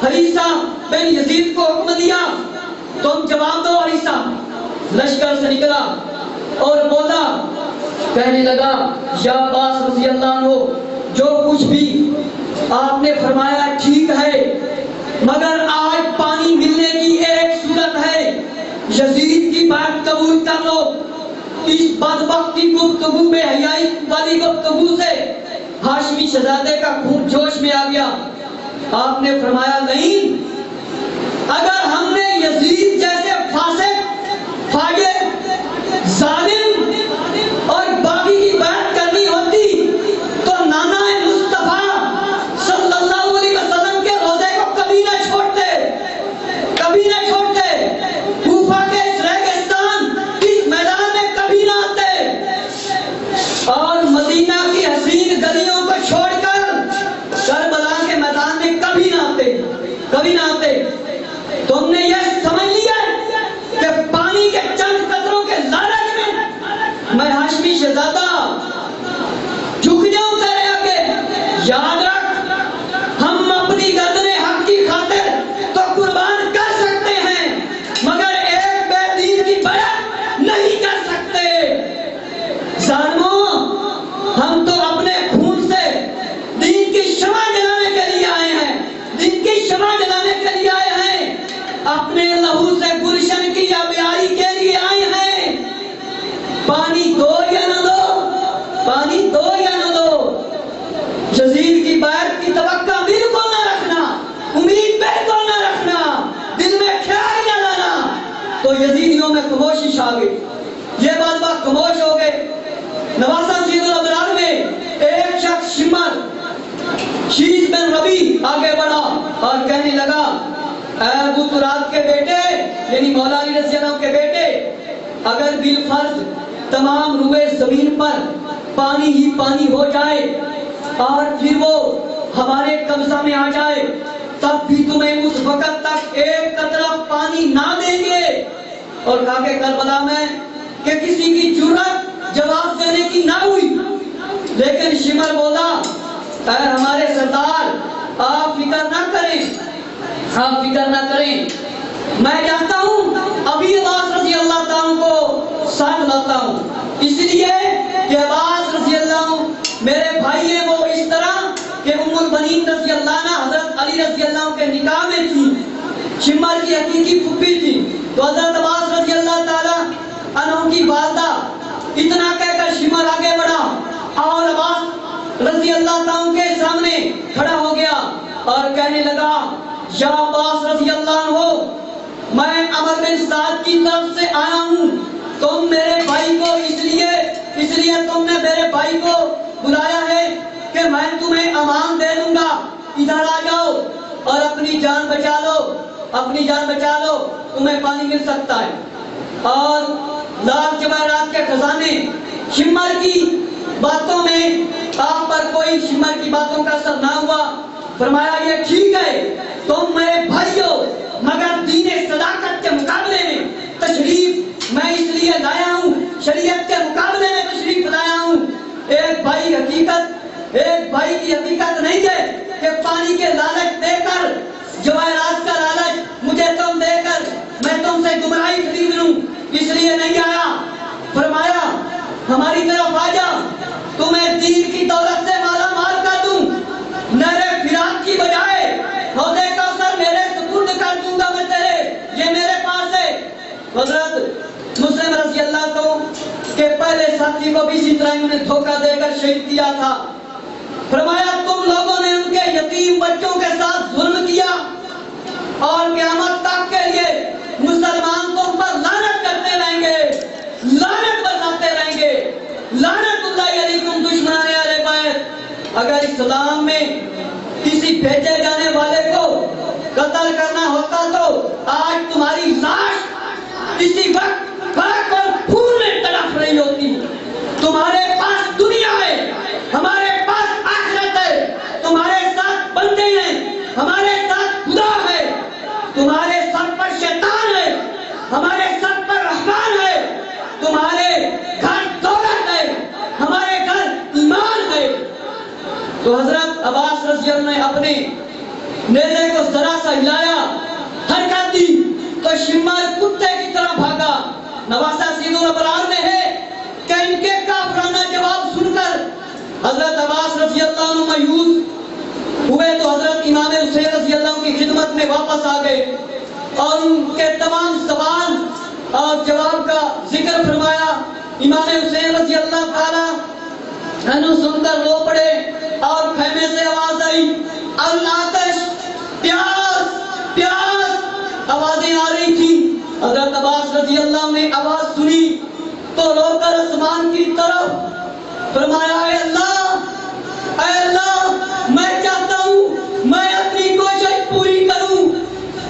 حریثہ بن یزید کو حکم دیا تم جواب دو۔ حریثہ لشکر سے نکلا اور بولا، کہنے لگا یا عباس رضی اللہ عنہ جو کچھ بھی آپ نے فرمایا ٹھیک ہے، مگر آج پانی ملنے کی ایک صورت ہے، یزید کی بات قبول کر لو۔ اس بدبخت کی گفتگو بے حیائی والی گفتگو سے ہاشمی شہزادے کا خون جوش میں آ گیا۔ آپ نے فرمایا نہیں، اگر ہم نے یزید جیسے فاسق، فاجر، ظالم اور باغی کی بات کرنی ہوتی تو نانا مصطفیٰ صلی اللہ علیہ وسلم کے روزے کو کبھی نہ چھوڑتے، کبھی نہ چھوڑتے، کوفہ کے اس ریگستان اس میدان میں کبھی نہ آتے، اور مدینہ کی حسین گلیوں کو چھوڑ کر کربلا کے میدان میں کبھی نہ آتے، کبھی نہ آتے۔ تم نے یہ سمجھ لیا کہ پانی کے چند قطروں کے لالچ میں ہاشمی شہزادہ جھک جاؤں تیرے آگے؟ یاد رکھ، ہم اپنی گردن حق کی خاطر تو قربان کر سکتے ہیں، مگر ایک بے دین کی بیعت نہیں کر سکتے۔ ظالموں، ہم تو اپنے خون سے دین کی شمع جلانے کے لیے آئے ہیں، دین کی شمع جلانے کے لیے آئے ہیں، اپنے لہو سے گلشن کی آبیاری کے لیے آئے ہیں۔ پانی دو یا نہ دو، پانی دو یا نہ دو، یزید کی بیعت کی توقع بالکل نہ رکھنا، امید بالکل نہ رکھنا، دل میں خیال نہ لانا۔ تو یزیدیوں میں خاموشی چھا گئی، یہ بات خاموش ہو گئے۔ نواسہ سید الابرار میں ایک شخص شمر شیز بن ربی آگے بڑھا اور کہنے لگا، اے ابو تراب کے بیٹے، یعنی مولا علی رضی اللہ عنہ کے بیٹے، اگر بالفرض تمام روئے زمین پر پانی ہی پانی ہو جائے اور پھر وہ ہمارے قبضہ میں آ جائے، تب بھی تمہیں اس وقت تک ایک قطرہ پانی نہ دیں گے۔ اور کہا کہ کربلا میں کہ کسی کی جرأت جواب دینے کی نہ ہوئی، لیکن شمر بولا، اے ہمارے سردار، آپ فکر نہ کریں، آپ فکر نہ کریں، میں جانتا ہوں ابھی عباس رضی اللہ تعالیٰ کو ساتھ لاتا ہوں، اس لیے کہ عباس رضی اللہ عنہ میرے بھائی ہیں، وہ اس طرح کہ ام البنین رضی اللہ عنہ حضرت علی رضی اللہ عنہ کے نکاح میں تھی، شمر کی حقیقی پھوپھی تھی، تو حضرت عباس رضی اللہ تعالیٰ عنہ کی والدہ، اتنا کہہ کر شمر آگے بڑھا اور عباس رضی اللہ تعالیٰ کے سامنے کھڑا ہو گیا اور کہنے لگا، یا عباس رضی اللہ عنہ، میں عمر بن سعد کی طرف سے آیا ہوں، تم میرے بھائی کو اس لیے تم نے میرے بھائی کو بلایا ہے کہ میں تمہیں امان دے دوں گا، ادھر آ جاؤ اور اپنی جان بچا لو، اپنی جان بچا لو، تمہیں پانی مل سکتا ہے۔ اور لال جواہرات کے خزانے، شمر کی باتوں میں آپ پر کوئی شمر کی باتوں کا اثر نہ ہوا، فرمایا یہ ٹھیک ہے، تم میرے بھائی ہو، مگر دین صداقت کے مقابلے میں تشریف میں اس لیے لایا ہوں، شریعت کے مقابلے میں تشریف لایا ہوں۔ ایک بھائی کی حقیقت نہیں ہے کہ پانی کے لالچ دے کر، جواہرات کا لالچ مجھے تم دے کر میں تم سے گمراہی خرید لوں، اس لیے نہیں آیا۔ فرمایا ہماری طرف آ جا، تمہیں دین کی دولت سے مالا مال کر دوں، میرے فراق کی بجائے حوضے کوثر میرے سپرد کر دوں گا میں تیرے، یہ میرے پاس ہے۔ حضرت مسلم رضی اللہ کو کہ پہلے ساتھی کو بھی اسی طرح انہوں نے دھوکہ دے کر شہید کیا تھا، فرمایا تم لوگوں نے ان کے یتیم بچوں کے ساتھ ظلم کیا اور قیامت تک کے لیے مسلمان تم پر لعنت کرتے رہیں گے، لعنت برساتے رہیں گے، لعنت اللہ علیکم دشمنان اہل بیت۔ اگر اسلام میں کسی بھیجے جانے والے کو قتل کرنا ہوتا تو آج تمہاری لاش اسی وقت خاک اور خون میں تڑپ رہی ہوتی، تمہارے پاس دنیا تو حضرت عباس رضی اللہ نے اپنے نیزے کو ذرا سا ہلایا، حرکت دی تو شمار کتے کی طرح بھاگا۔ نواسہ سید الابرار میں ہے کہ ان کے کافرانہ جواب سن کر حضرت عباس رضی اللہ عنہ مایوس ہوئے تو حضرت امام حسین رضی اللہ عنہ کی خدمت میں واپس آ گئے اور ان کے تمام سوال اور جواب کا ذکر فرمایا۔ امام حسین رضی اللہ تعالی عنہ سن کر رو پڑے اور خیمے سے آواز آئی، الآتش، پیاس پیاس، آوازیں آ رہی تھی۔ حضرت عباس رضی اللہ نے آواز سنی تو رو کر آسمان کی طرف فرمایا، اے اللہ میں چاہتا ہوں میں اپنی کوشش پوری کروں،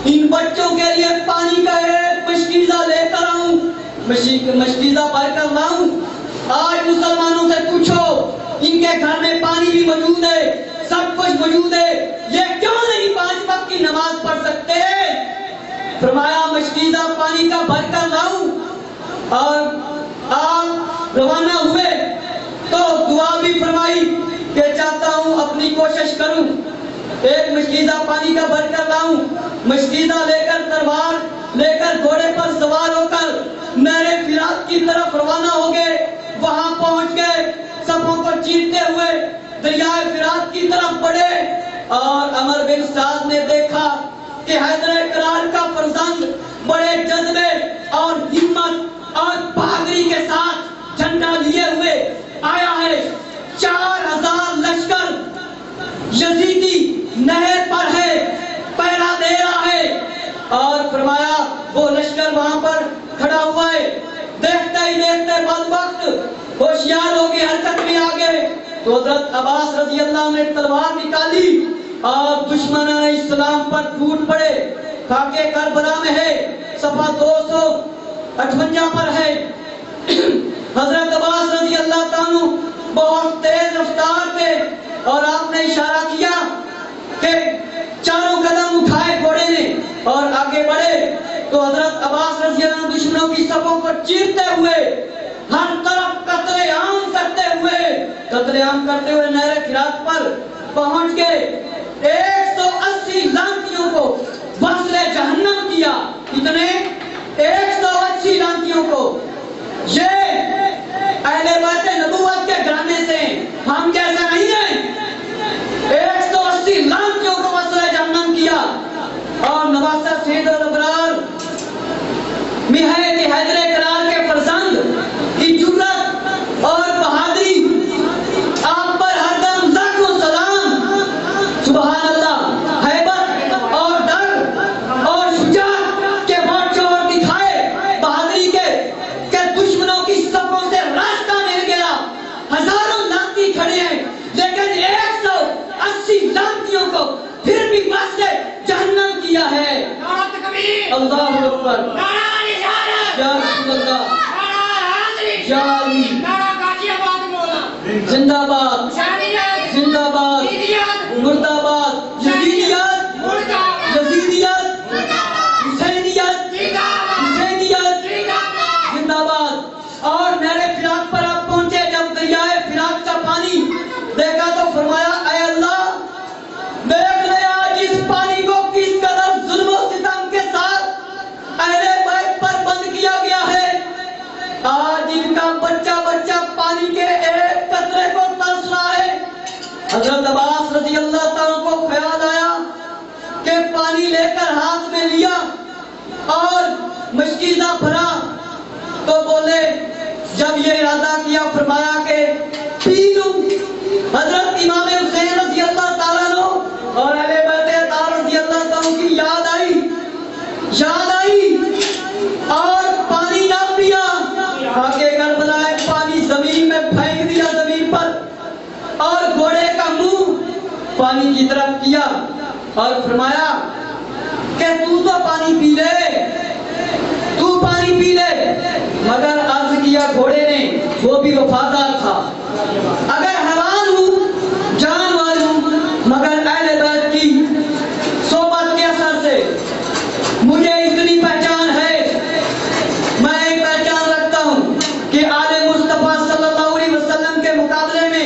ان بچوں کے لیے پانی کا ایک مشکیزہ لے کر آؤں، مشکیزہ بھر کر لاؤں۔ آج مسلمانوں سے پوچھو ان کے گھر میں پانی بھی موجود ہے، سب کچھ موجود ہے، یہ کیوں نہیں 5 وقت کی نماز پڑھ سکتے؟ فرمایا مشکیزہ پانی کا بھر کر لاؤں، اور آپ روانہ ہوئے تو دعا بھی فرمائی کہ چاہتا ہوں اپنی کوشش کروں، ایک مشکیزہ پانی کا بھر کر لاؤں۔ مشکیزہ لے کر تلوار لے کر گھوڑے پر سوار ہو کر میرے فرات کی طرف روانہ ہو گئے۔ وہاں پہنچ گئے، صفوں کو چیرتے ہوئے دریائے فرات کی طرف بڑھے اور عمر بن سعد نے دیکھا کہ حیدر کرار کا فرزند بڑے جذبے اور ہمت اور بہادری کے ساتھ جھنڈا لیے ہوئے آیا ہے۔ 4000 لشکر یزیدی نہر پر ہے، پہرا دے رہا ہے، اور فرمایا وہ لشکر وہاں پر کھڑا ہوا ہے۔ دیکھتے ہی دیکھتے بعد وقت ہوشیار ہو کے حرکت میں آ گئے تو حضرت عباس رضی اللہ نے تلوار نکالی اور دشمنان اسلام پر ٹوٹ پڑے۔ خاکے کربلا میں ہے، صفحہ 258 پر ہے۔ حضرت عباس رضی اللہ تعالیٰ بہت تیز رفتار تھے اور آپ نے اشارہ کیا کہ چاروں قدم اٹھائے گھوڑے نے اور آگے بڑھے تو حضرت عباس رضی اللہ عنہ دشمنوں کی صفوں کو چیرتے ہوئے ہر طرف قتل عام کرتے ہوئے نہر فرات پر پہنچ گئے۔ 180 لعنتیوں کو وصل جہنم کیا۔ کتنے؟ 180 لعنتیوں کو۔ یہ اہل بیت نبوت کے گھرانے سے، ہم جیسا نہیں ہیں۔ 180 لعنتیوں کو وصل جہنم کیا۔ اور نواسہ سید الابرار میں ہے کہ حیدر کرار کے فرزند کی جرات اور بہادری، آپ پر ہر دم لاکھوں سلام۔ سبحان اللہ، ہیبت اور ڈر اور شجاعت کے بڑھ چڑھ دکھائے بہادری کے کہ دشمنوں کی صفوں سے راستہ مل گیا۔ ہزاروں لعنتی کھڑے ہیں لیکن 180 لعنتیوں کو پھر بھی واسطے جہنم کیا ہے۔ اللہ اکبر، یا رسول اللہ، یا علی، زندہ باد، زندہ باد، مرد آباد، یزیدیت، یزیدیت، حسینیت، حسینیت، زندہ باد۔ اور نہر فرات پر آپ پہنچے، جب دریائے فرات کا پانی دیکھا تو فرمایا، اے اللہ دیکھ لے آج اس پانی کو کس قدر ظلم و ستم کے ساتھ اہل بیت پر بند کیا گیا ہے۔ آج ان کا بچہ بچہ پانی کے ایک قطرے کو ترس رہا ہے۔ حضرت عباس رضی اللہ تعالیٰ کو خیال آیا کہ پانی لے کر ہاتھ میں لیا اور مشکیزہ بھرا تو بولے، جب یہ ارادہ کیا فرمایا کہ پی لوں۔ حضرت امام حسین رضی اللہ تعالیٰ عنہ اور اہل بیت اطہار رضی اللہ تعالیٰ کی یاد آئی اور پانی نہ پیا۔ آگے کربلا پانی زمین میں پھینک دیا، زمین پر، اور گھوڑے کا منہ پانی کی طرف کیا اور فرمایا کہ تو پانی پی لے، تو پانی پی لے۔ مگر عرض کیا گھوڑے نے، وہ بھی وفادار تھا، اگر حیوان ہوں، جانور ہوں، مگر اہل بیت کی صحبت کے اثر سے مجھے اتنی پہچان ہے، میں ایک پہچان رکھتا ہوں کہ آل مصطفیٰ صلی اللہ علیہ وسلم کے مقابلے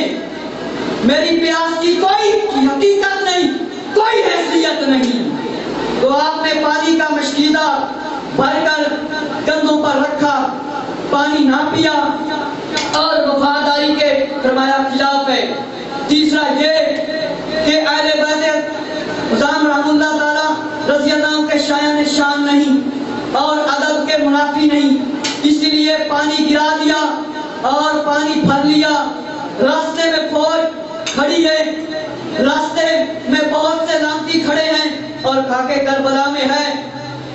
میں میری پیاس کی کوئی حقیقت نہیں، کوئی حیثیت نہیں۔ تو آپ نے پانی کا مشکیزہ بھر کر کندھوں پر رکھا، پانی نہ پیا اور وفاداری کے فرمایا خلاف ہے۔ تیسرا یہ کہ اہل بیت حضام رحمہ اللہ تعالی رضی اللہ عنہ کے شایان شان نہیں اور ادب کے منافی نہیں، اس لیے پانی گرا دیا اور پانی بھر لیا۔ راستے میں فوج کھڑی ہے، راستے میں بہت سے لانتی کھڑے ہیں اور خاکے کربلا میں ہے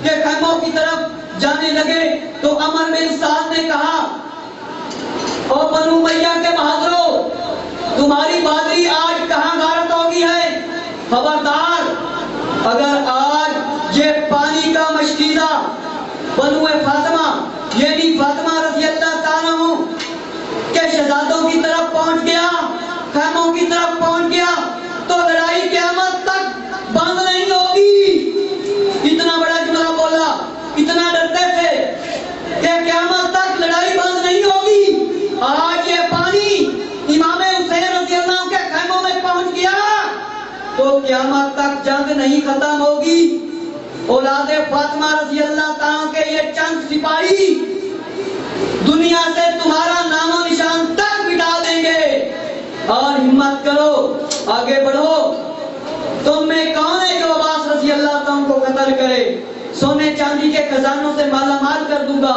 کہ خیموں کی طرف جانے لگے تو عمر بن سعد نے کہا، او بنو امیہ کے بہادروں، تمہاری بہادری آج کہاں غارت ہوگی ہے؟ خبردار، اگر آج یہ پانی کا مشکیزہ بنو فاطمہ یعنی فاطمہ رضی اللہ تعالیٰ عنہ کے شہزادوں کی طرف پہنچ گیا، خیموں کی طرف پہنچ گیا تو لڑائی قیامت تک بند نہیں ہوگی۔ اتنا بڑا جملہ بولا، اتنا ڈرتے تھے کہ قیامت تک لڑائی بند نہیں ہوگی۔ آج یہ پانی امام حسین رضی اللہ عنہ کے خیموں میں پہنچ گیا تو قیامت تک جنگ نہیں ختم ہوگی۔ اولاد فاطمہ رضی اللہ تعالیٰ کے یہ چند سپاہی دنیا سے تمہارا نام و نشان تک مٹا دیں گے، اور ہمت کرو، آگے بڑھو۔ تم میں کون ہے جو عباس رضی اللہ تعالیٰ کو قتل کرے؟ سونے چاندی کے خزانوں سے مالا مال کر دوں گا۔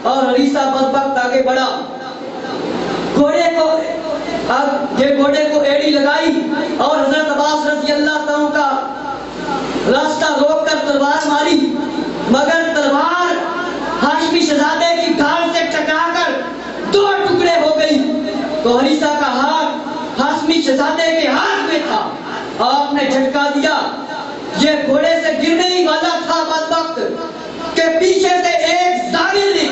اور حریثہ بدبخت آگے بڑھا، گھوڑے کو ایڑی لگائی اور حضرت عباس رضی اللہ تعالیٰ کا راستہ روک کر تلوار ماری، مگر تلوار ہاشمی شہزادے کی ڈھال سے ٹکرا کر دو ٹکڑے ہو گئی تو حریثہ کا ہاتھ ہاشمی شہزادے کے ہاتھ میں تھا، آپ نے جھٹکا دیا، یہ گھوڑے سے گرنے ہی والا تھا بدبخت کہ پیچھے سے ایک ظالم نے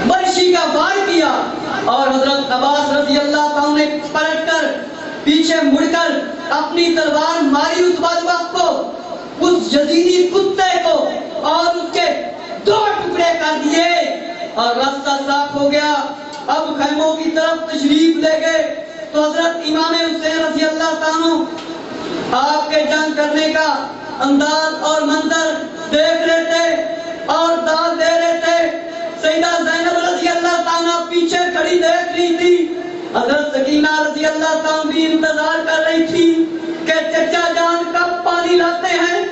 برشی کا وار کیا اور حضرت عباس رضی اللہ عنہ نے پلٹ کر پیچھے مڑ کر اپنی تلوار ماری اس بدبخت کو، اس یزیدی کتے کو، اور اس کے دو ٹکڑے کر دیے اور راستہ صاف ہو گیا۔ اب خیموں کی طرف تشریف لے گئے تو حضرت امام حسین رضی اللہ عنہ آپ کے جنگ کرنے کا انداز اور منظر دیکھ رہے تھے اور داد دے رہے تھے۔ سیدہ زینب رضی اللہ تعالیٰ پیچھے کھڑی دیکھ رہی تھی، حضرت سکینہ رضی اللہ تعالیٰ بھی انتظار کر رہی تھی کہ چچا جان کب پانی لاتے ہیں،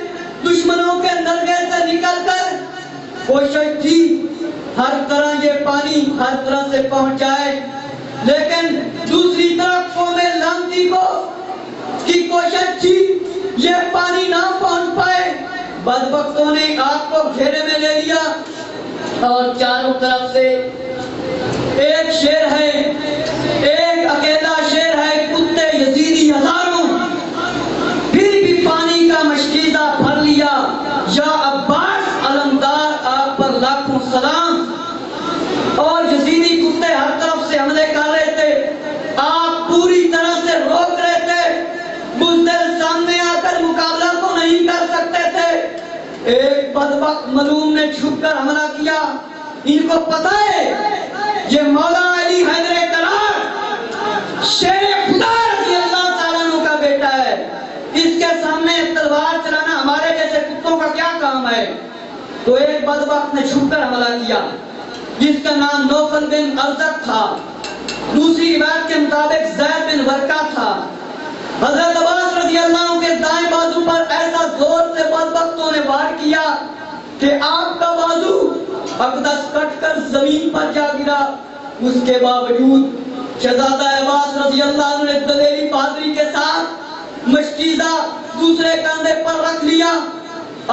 دشمنوں کے نرگے سے نکل کر۔ کوشش تھی ہر طرح یہ پانی ہر طرح سے پہنچ جائے، لیکن دوسری طرف قوم لعنتی کو کی کوشش تھی یہ پانی نہ پہنچ پائے۔ بدبختوں نے آپ کو گھیرے میں لے لیا اور چاروں طرف سے ایک شیر ہے، ایک اکیلا شیر ہے، کتے یزیدی ہزاروں، پھر بھی پانی کا مشکیزہ بھر لیا۔ یا عباس علمدار آپ پر لاکھوں سلام۔ اور یزیدی کتے ہر طرف سے حملے کر رہے تھے، آپ پوری طرح سے روک رہے تھے، بزدل سامنے آ کر مقابلہ تو نہیں کر سکتے تھے۔ ایک بدبخت ملوم نے چھپ کر حملہ کیا، ان کو پتہ ہے یہ مولا علی حیدر کرار شیر خدا رضی اللہ تعالیٰ عنہ کا بیٹا ہے، اس کے سامنے تلوار چلانا ہمارے جیسے کتوں کا کیا کام ہے۔ تو ایک بدبخت نے چھپ کر حملہ کیا جس کا نام نوفل بن ارزق تھا، دوسری روایت کے مطابق زید بن ورقہ تھا۔ حضرت عباس رضی اللہ عنہ کے دائیں بازو پر ایسا زور سے بدبختوں نے وار کیا کہ آپ کا بازو اقدس کٹ کر زمین پر جا گرا۔ اس کے باوجود شہزادہ عباس رضی اللہ عنہ نے دلیری بہادری کے ساتھ مشکیزہ دوسرے کاندھے پر رکھ لیا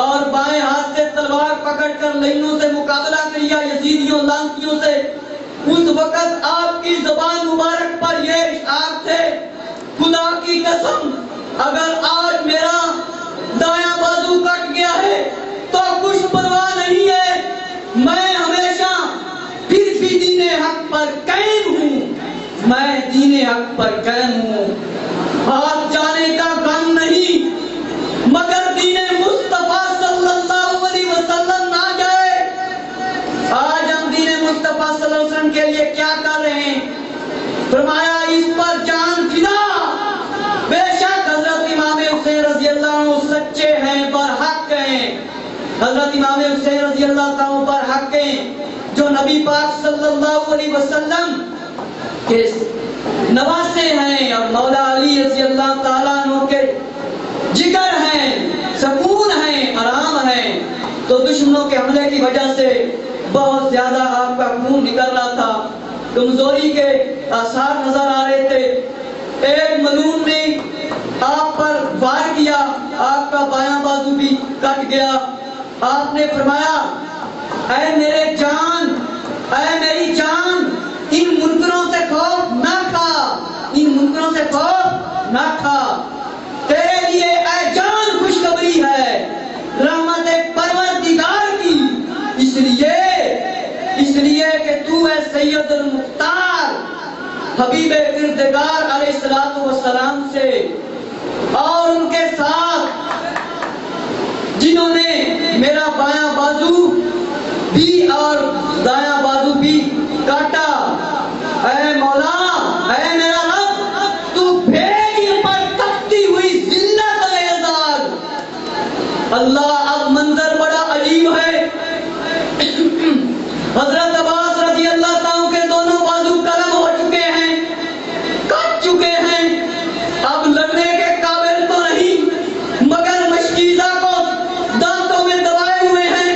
اور بائیں ہاتھ سے تلوار پکڑ کر لینوں سے مقابلہ کیا، یزیدیوں لعنتیوں سے۔ اس وقت آپ کی زبان مبارک پر یہ اشعار تھے، خدا کی قسم اگر آج میرا دایاں بازو کٹ گیا ہے تو کچھ پرواہ نہیں ہے، میں ہمیشہ پھر بھی دین حق پر قائم ہوں، میں دین حق پر قائم ہوں۔ ہاتھ جانے کا غم نہیں مگر دین مصطفیٰ صلی اللہ علیہ وسلم نہ جائے۔ آج ہم دین مصطفیٰ صلی اللہ علیہ وسلم کے لیے کیا کر رہے ہیں؟ فرمایا اس پر جان فدا حضرت امام حسین رضی اللہ تعالیٰ پر حق ہیں جو نبی پاک صلی اللہ علیہ وسلم کے نواسے ہیں اور مولا علی رضی اللہ تعالیٰ عنہ کے جگر ہیں، سکون ہیں، آرام ہیں، تو دشمنوں کے حملے کی وجہ سے بہت زیادہ آپ کا خون نکل رہا تھا، کمزوری کے آثار نظر آ رہے تھے۔ ایک ملعون نے آپ پر وار کیا، آپ کا بایاں بازو بھی کٹ گیا۔ آپ نے فرمایا اے میرے جان، اے میری جان، ان منکروں سے خوف نہ کھا، ان منکروں سے خوف نہ کھا، تیرے لیے اے جان خوشخبری ہے رحمت پروردگار کی، اس لیے کہ تو ہے سید المختار حبیب کردگار علیہ الصلوۃ والسلام سے اور ان کے ساتھ جنہوں نے میرا بایاں بازو بھی اور دایاں بازو بھی کاٹا۔ اے مولا، اے میرا رب، تو بھیج ان پر تپتی ہوئی ذلت عذاب۔ اللہ، اب منظر بڑا عجیب ہے۔ حضرت عباس رضی اللہ تعالیٰ کے دونوں بازو قلم ہو چکے ہیں، کٹ چکے ہیں، اب لڑنے کے قابل تو نہیں، مگر مشکیزہ کو دانتوں میں دبائے ہوئے ہیں،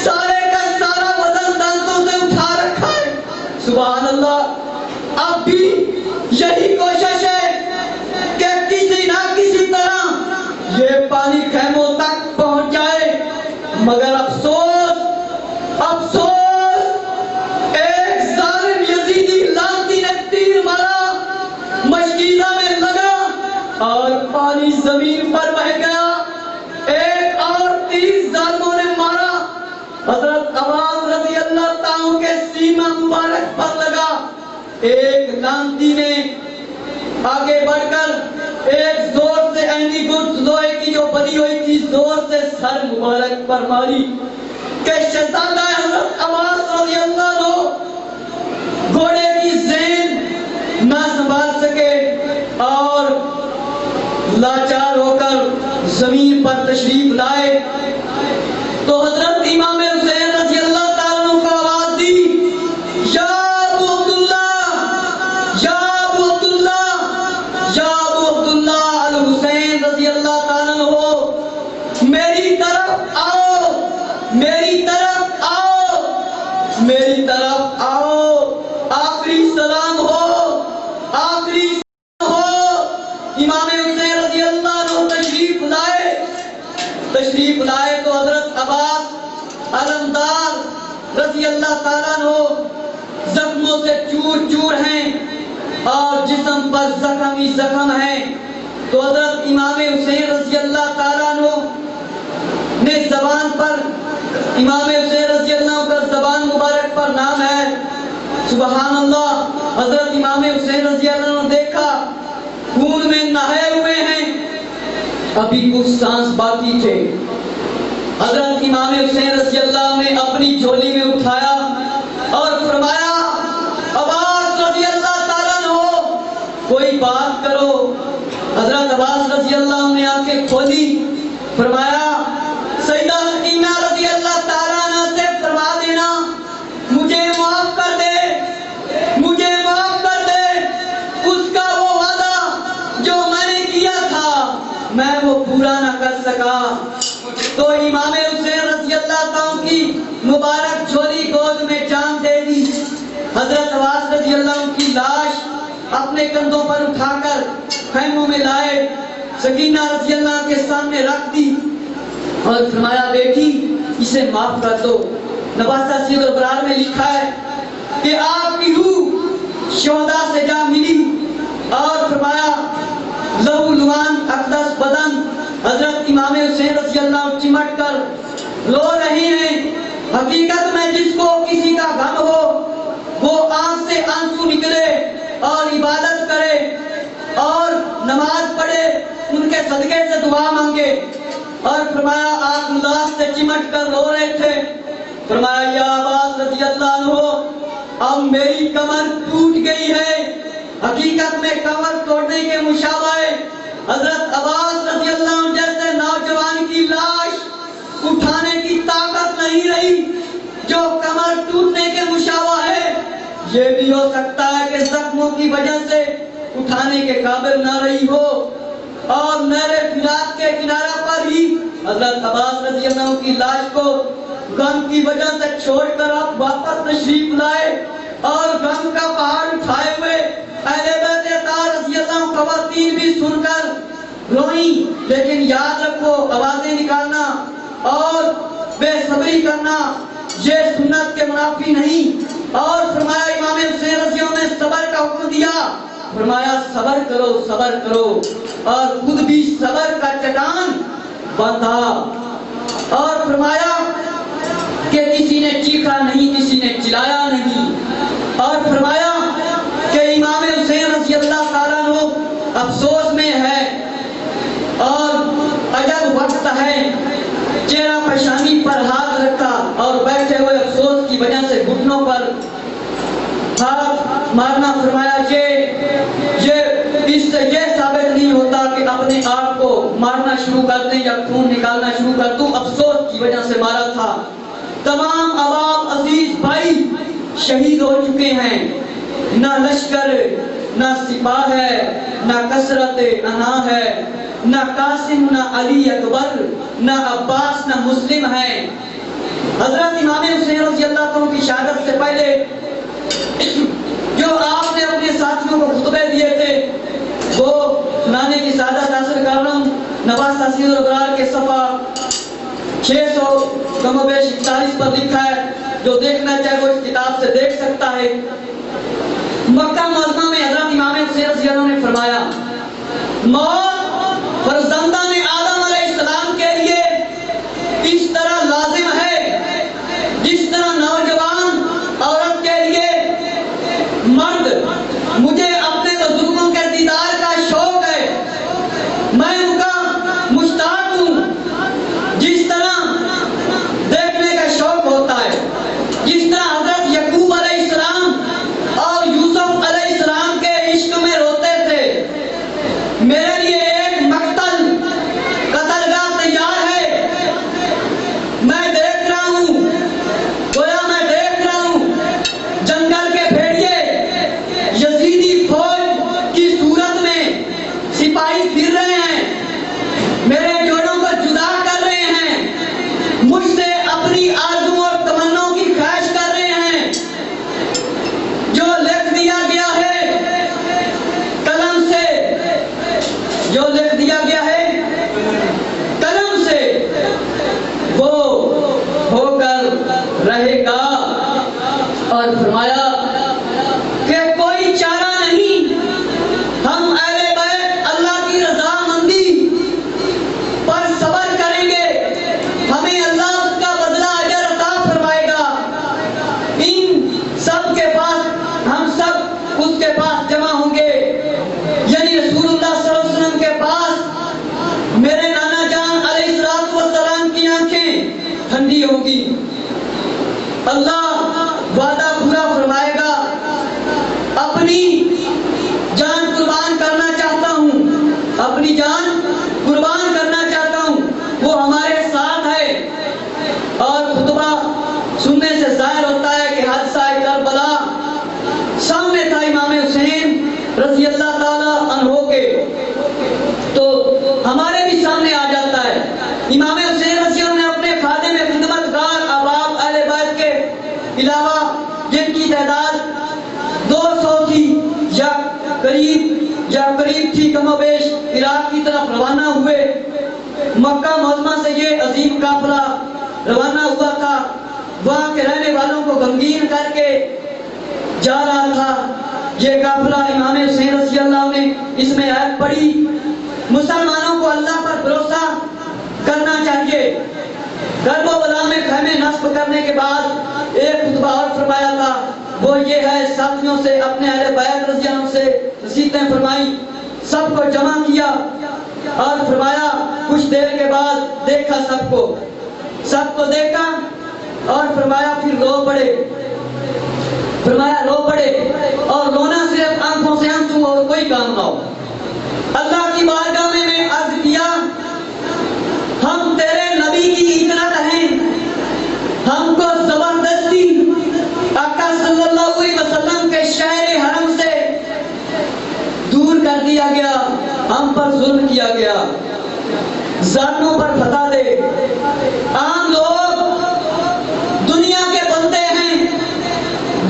سارے کا سارا وزن دانتوں سے اٹھا رکھا ہے۔ سبحان اللہ، اب بھی یہی کوشش ہے کہ کسی نہ کسی طرح یہ پانی خیموں تک پہنچ جائے، مگر افسوس، افسوس، ایک ظالم یزیدی لعنتی نے تیر مارا، مشکیزہ میں لگا اور پانی زمین پر بہہ گیا۔ ایک اور تیر ظالموں نے مارا، حضرت عباس رضی اللہ تعالیٰ کے سینہ مبارک پر لگا۔ ایک لعنتی نے آگے بڑھ کر ایک زور سے اینی گڈ لوہے کی جو بنی ہوئی تھی زور سے سر مبارک پر ماری کہ شہزادہ حضرت عباس رضی اللہ عنہ گھوڑے کی زین نہ سنبھال سکے اور لاچار ہو کر زمین پر تشریف لائے، تو حضرت امام حسین رضی اللہ تعالیٰ عنہ کو آواز دی، یا ابو عبداللہ، یا ابو عبداللہ، یا ابو عبداللہ الحسین رضی اللہ تعالیٰ عنہ، میری طرف آؤ، میری طرف آؤ، میری طرف آؤ، آخری سلام ہو، آخری سلام ہو۔ امام حسین رضی اللہ عنہ تشریف لائے تو حضرت عباس علمدار رضی اللہ تعالیٰ عنہ زخموں سے چور چور ہیں اور جسم پر زخم ہی زخم ہیں، تو حضرت امام حسین رضی اللہ تعالیٰ عنہ نے زبان پر، امام حسین رضی اللہ عنہ کا زبان مبارک پر نام ہے، سبحان اللہ۔ حضرت امام حسین رضی اللہ عنہ دیکھا خون میں نہائے ہوئے ہیں، ابھی کچھ سانس باقی تھے۔ حضرت امام حسین رضی اللہ عنہ نے اپنی جھولی میں اٹھایا اور فرمایا عباس رضی اللہ تعالیٰ عنہ کوئی بات کرو۔ حضرت عباس رضی اللہ عنہ نے آنکھیں کھولی، فرمایا سیدہ سکینہ رضی اللہ تعالیٰ عنہ سے فرما دینا مجھے معاف کر دے، مجھے معاف کر دے، اس کا وہ وعدہ جو میں نے کیا تھا میں وہ پورا نہ کر سکا۔ تو امام حسین رضی اللہ تعالیٰ کی مبارک جھولی گود میں جان دے دی۔ حضرت عباس رضی اللہ عنہ کی لاش اپنے کندھوں پر اٹھا کر خیموں میں لائے، سکینہ رضی اللہ عنہ کے سامنے رکھ دی اور فرمایا بیٹی اسے معاف کر دو۔ نواسہ سیر الابرار میں لکھا ہے کہ آپ کی روح شہداء سے جا ملی اور فرمایا لہو لعان اقدس بدن۔ حضرت امام حسین رضی اللہ عنہ چمٹ کر رو رہے ہیں۔ حقیقت میں جس کو کسی کا غم ہو وہ آنکھ سے آنسو نکلے اور عبادت کرے اور نماز پڑھے، ان کے صدقے سے دعا مانگے۔ اور فرمایا آپ اللہ سے چمٹ کر رو رہے تھے، فرمایا یا عباس رضی اللہ عنہ اب میری کمر ٹوٹ گئی ہے، حقیقت میں کمر توڑنے کے مشابہ ہے۔ حضرت عباس رضی اللہ عنہ جیسے نوجوان کی لاش اٹھانے کی یہ بھی ہو سکتا ہے کہ زخموں کی وجہ سے اٹھانے کے قابل نہ رہی ہو اور نہر فرات کے کنارہ پر ہی حضرت عباس رضی اللہ عنہ کی لاش کو غم کی وجہ سے چھوڑ کر آپ واپس تشریف لائے اور غم کا پہاڑ اٹھائے ہوئے اہل بیت اطہار رضی اللہ عنہ خواتین بھی سن کر روئیں. لیکن یاد رکھو آوازیں نکالنا اور بے صبری کرنا یہ سنت کے منافی نہیں. اور فرمایا امام حسین رضی اللہ عنہ نے صبر کا حکم دیا, فرمایا صبر کرو اور خود بھی صبر کا چٹان بندھا. اور فرمایا کہ کسی نے چیخا نہیں, کسی نے چلایا نہیں. اور فرمایا کہ امام حسین رضی اللہ تعالیٰ عنہ افسوس میں ہے اور عجب وقت ہے, چہرہ پیشانی پر ہاتھ رکھا اور بیٹھے ہوئے افسوس کی وجہ سے گھٹنوں پر ہاتھ مارنا. فرمایا اس سے یہ ثابت نہیں ہوتا کہ اپنے آپ کو مارنا شروع کر دیں یا خون نکالنا شروع کر دوں, افسوس کی وجہ سے مارا تھا. تمام عوام عزیز بھائی شہید ہو چکے ہیں, نہ لشکر نہ سپاہ ہے, نہ کثرت انا ہے, نہ قاسم نہ علی اکبر نہ عباس نہ مسلم ہیں. حضرت امام حسین رضی اللہ عنہ کی شہادت سے پہلے جو آپ نے اپنے ساتھیوں کو خطبے دیے تھے وہ لانے کی سعادت حاصل کر رہا ہوں. نواز تحصیل الابرار کے صفحہ 600 کم و بیش 41 پر لکھا ہے, جو دیکھنا چاہے وہ اس کتاب سے دیکھ سکتا ہے. مکہ معظمہ میں حضرت امام حسین رضی اللہ عنہ نے فرمایا موت فرزندان آدم علیہ السلام کے لیے اس طرح لازم ہے جس طرح نوجوان عورت کے لیے مرد. مجھے اپنے بزرگوں کے دیدار کا شوق ہے, میں ان کا مشتاق ہوں جس طرح دیکھنے کا شوق ہوتا ہے. جس طرح حضرت یعقوب علیہ السلام اور یوسف علیہ السلام کے عشق میں روتے تھے, میرے لیے ایک مقتل قتلگاہ تیار ہے. میں دیکھ رہا ہوں, گویا میں دیکھ رہا ہوں جنگل کے بھیڑیے یزیدی فوج کی صورت میں سپاہی پھر رہے ہیں, میرے جوڑوں کو جدا کر رہے ہیں, مجھ سے اپنی آرزو اور تمناؤں کی خواہش کر رہے ہیں. جو لکھ دیا گیا ہے قلم سے, جو لکھ دیا گیا ہے قلم سے وہ ہو کر رہے گا. اور فرمایا کہ کوئی چارہ نہیں, ہم اہل بیت اللہ کی رضامندی پر صبر کریں گے, ہمیں اللہ اس کا بدلہ اجر عطا فرمائے گا. ان سب کے پاس ہم سب اس کے پاس جمع ہوں گے, یعنی رسول اللہ صلی اللہ علیہ وسلم کے پاس میرے نانا جان علیہ السلام کی آنکھیں ٹھنڈی ہوگی. اللہ وعدہ پورا فرمائے گا. اپنی جان قربان کرنا چاہتا ہوں, اپنی جان قربان کرنا چاہتا ہوں, وہ ہمارے ساتھ ہے. اور خطبہ سننے سے ظاہر ہوتا ہے کہ حادثہ کربلا سامنے تھا امام حسین رضی اللہ تعالی عنہ کے, تو ہمارے بھی سامنے آ جاتا ہے. امام حسین رضی اللہ عنہ نے اپنے خادم خدمتگار احباب اہل بیت کے علاوہ جن کی تعداد 200 تھی یا قریب تھی کم و بیش, عراق کی طرف روانہ ہوئے. مکہ معظمہ سے یہ عظیم قافلہ روانہ ہوا تھا, وہاں کے رہنے والوں کو غمگین کر کے جا رہا تھا. یہ قافلہ امام حسین رضی اللہ عنہ نے اس میں عیب پڑھی. مسلمانوں کو اللہ پر بھروسہ کرنا چاہیے. گرب و بلا میں خیمے نصب کرنے کے بعد ایک خطبہ اور فرمایا تھا, وہ یہ ہے ساتھیوں سے اپنے اہل بیت رضی اللہ عنہ سے نصیحتیں فرمائی, سب کو جمع کیا اور فرمایا. کچھ دیر کے بعد دیکھا سب کو دیکھا اور فرمایا پھر رو پڑے. فرمایا رو پڑے اور رونا صرف آنکھوں سے آنسو اور کوئی کام نہ ہو. اللہ کی بارگاہ میں عرض کیا, ہم تیرے نبی کی اطاعت ہیں, ہم کو زبردستی آقا صلی اللہ علیہ وسلم گیا، ہم پر ظلم کیا گیا، ظالموں پر فتح دے۔ عام لوگ دنیا کے بندے ہیں،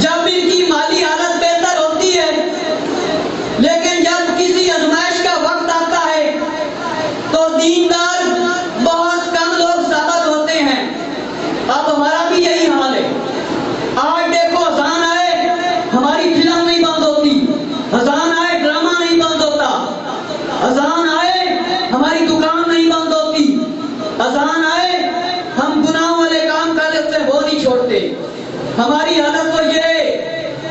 جب ان کی مالی حالت بہتر ہوتی ہے، لیکن جب کسی آزمائش کا وقت آتا ہے تو دیندار بہت کم لوگ ثابت ہوتے ہیں۔ اب ہمارا بھی یہی حال ہے۔ آج دیکھو اذان آئے ہماری فلم نہیں بند ہوتی، اذان آئے ڈرامہ نہیں بند ہوتا، اذان آئے ہماری دکان نہیں بند ہوتی، اذان آئے ہم گناہوں والے کام کر لیتے وہ نہیں چھوڑتے۔ ہماری حالت تو یہ ہے،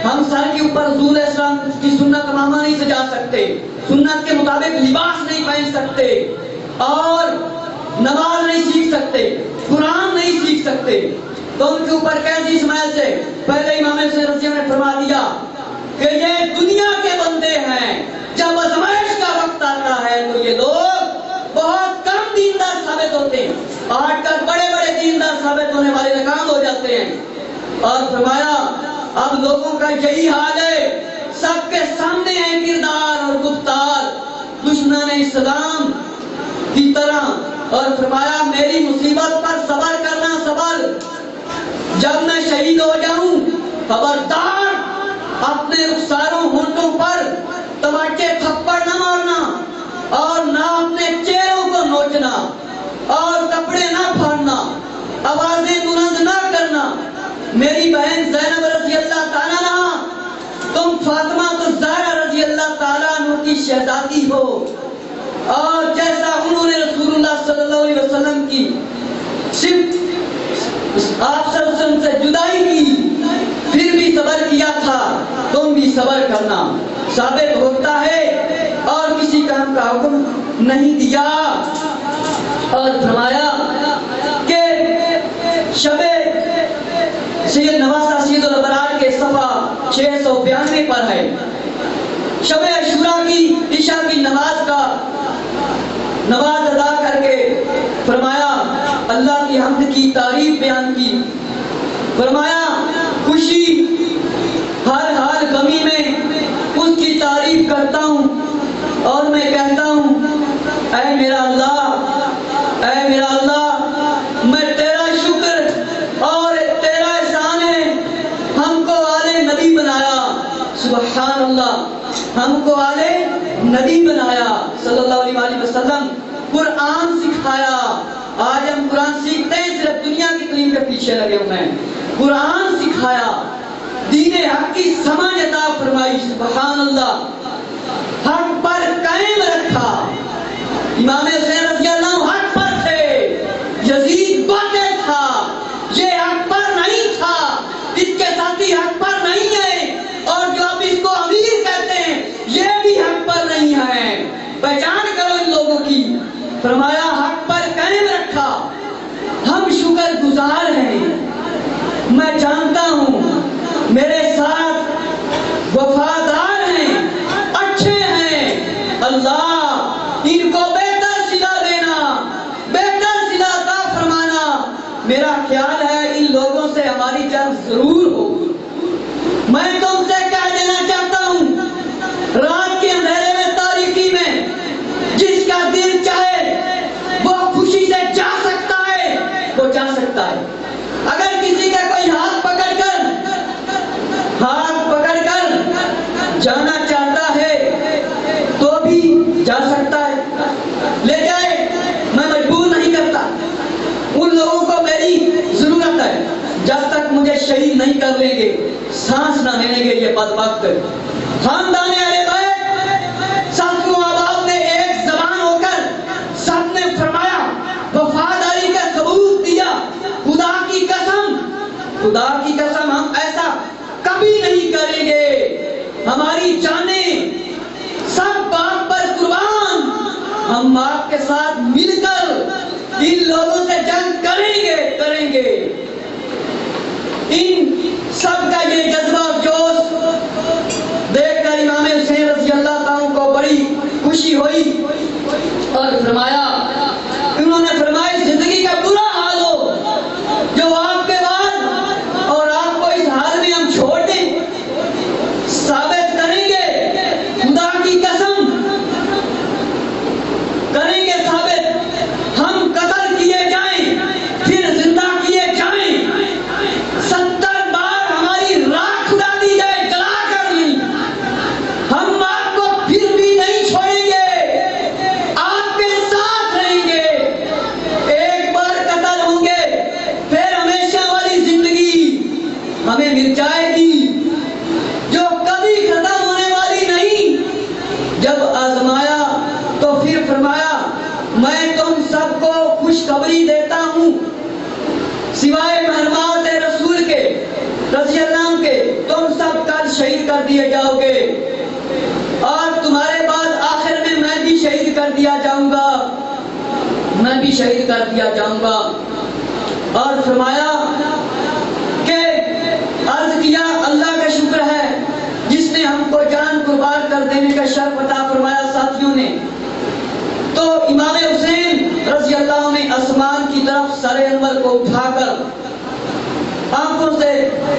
ہم سر کے اوپر رسول اسلام کی سنت امامہ نہیں سجا سکتے، سنت کے مطابق لباس نہیں پہن سکتے، اور نماز نہیں سیکھ سکتے، قرآن نہیں سیکھ سکتے۔ تو ان کے اوپر کیسی اسماعیل سے پہلے امام حسین رضی اللہ عنہ نے فرما دیا کہ یہ دنیا کے بندے ہیں، جب آزمائش کا وقت آتا ہے تو یہ لوگ بہت کم دیندار ثابت ہوتے ہیں، آج کل بڑے بڑے دیندار ثابت ہونے والے ناکام ہو جاتے ہیں۔ اور فرمایا اب لوگوں کا یہی حال ہے، سب کے سامنے ہے کردار اور گفتار دشمن اسلام کی طرح۔ اور فرمایا میری مصیبت پر صبر کرنا، صبر، جب میں شہید ہو جاؤں خبردار اپنے رخساروں ہونٹوں پر تماچے تھپڑ نہ مارنا، اور نہ اپنے چہروں کو نوچنا، اور کپڑے نہ پھاڑنا، آوازیں بلند نہ کرنا۔ میری بہن زینب رضی اللہ تعالیٰ عنہ، تم فاطمہ الزہرا رضی اللہ تعالیٰ عنہ کی شہزادی ہو، اور جیسا انہوں نے رسول اللہ صلی اللہ علیہ وسلم کی صرف آپ صلی اللہ علیہ وسلم سے جدائی کی پھر بھی صبر کیا تھا، تم بھی صبر کرنا۔ ثابت ہوتا ہے اور کسی کام کا حکم نہیں دیا۔ اور فرمایا کہ شب سید نواسہ سید الابرار کے صفحہ 692 پر ہے، شب عاشوراء کی عشاء کی نماز ادا کر کے فرمایا اللہ کی حمد کی تعریف بیان کی۔ فرمایا خوشی ہر ہر غمی میں اس کی تعریف کرتا ہوں، اور میں کہتا ہوں اے میرا اللہ، اے میرا اللہ، میں تیرا شکر اور تیرا احسان ہے، ہم کو آلے نبی بنایا۔ سبحان اللہ، ہم کو آلے نبی بنایا صلی اللہ علیہ وسلم، قرآن سکھایا۔ آج ہم قرآن سیکھتے ہیں، صرف دنیا کی تعلیم کے پیچھے لگے ہوئے ہیں۔ قرآن سکھایا، دین حق کی سمجھ عطا فرمائی۔ سبحان اللہ، حق پر قائم رکھا۔ امام حسین رضی اللہ عنہ حق پر تھے، یزید باطل تھا، یہ حق پر نہیں تھا، اس کے ساتھی حق پر نہیں ہے، اور جو اب اس کو امیر کہتے ہیں یہ بھی حق پر نہیں ہے۔ پہچان کرو ان لوگوں کی۔ فرمایا حق پر قائم رکھا، ہم شکر گزار ہیں۔ میں جانتا ہوں میرے ساتھ وفادار ہیں، اچھے ہیں، اللہ ان کو بہتر صلہ دینا، بہتر صلہ عطا فرمانا۔ میرا خیال ہے ان لوگوں سے ہماری جنگ ضرور ہوگی۔ میں تم سے کہہ دینا چاہتا ہوں، رات کے اندھیرے میں، تاریکی میں، جس کا دل چاہے وہ خوشی سے جا سکتا ہے، وہ جا سکتا ہے۔ اگر کسی کا کوئی ہاتھ پکڑ کر جانا چاہتا ہے تو بھی جا سکتا ہے، لے جائے، میں مجبور نہیں کرتا۔ ان لوگوں کو میری ضرورت ہے، جب تک مجھے شہید نہیں کر لیں گے، سانس نہ لینے گے یہ بدبخت۔ خاندان اہل بیت سب کو آباد نے ایک زبان ہو کر سب نے فرمایا، وفاداری کا ثبوت دیا۔ خدا کی قسم، خدا کی قسم، ہم ایسا کبھی نہیں کریں گے۔ ہماری جانیں سب بات پر قربان، ہم آپ کے ساتھ مل کر ان لوگوں سے جنگ کریں گے۔ ان سب کا یہ جذبہ اور جوش دیکھ کر امام حسین رضی اللہ تعالیٰ کو بڑی خوشی ہوئی، اور فرمایا، انہوں نے فرمایا زندگی کا برا حال ہو جو آپ کے بعد اور آپ کو اس حال میں ہم چھوڑ دیں، ثابت کریں گے خدا کی قسم میں تم سب کو خوشخبری دیتا ہوں سوائے محمد رسول کے رضی اللہ عنہ کے تم سب کل شہید کر دیے جاؤ گے اور تمہارے بعد آخر میں بھی شہید کر دیا جاؤں گا اور فرمایا کہ عرض کیا اللہ کا شکر ہے جس نے ہم کو جان قربان کر دینے کا شرف عطا فرمایا ساتھیوں نے. تو امام حسین رضی اللہ عنہ نے آسمان کی طرف سر انور کو اٹھا کر آنکھوں سے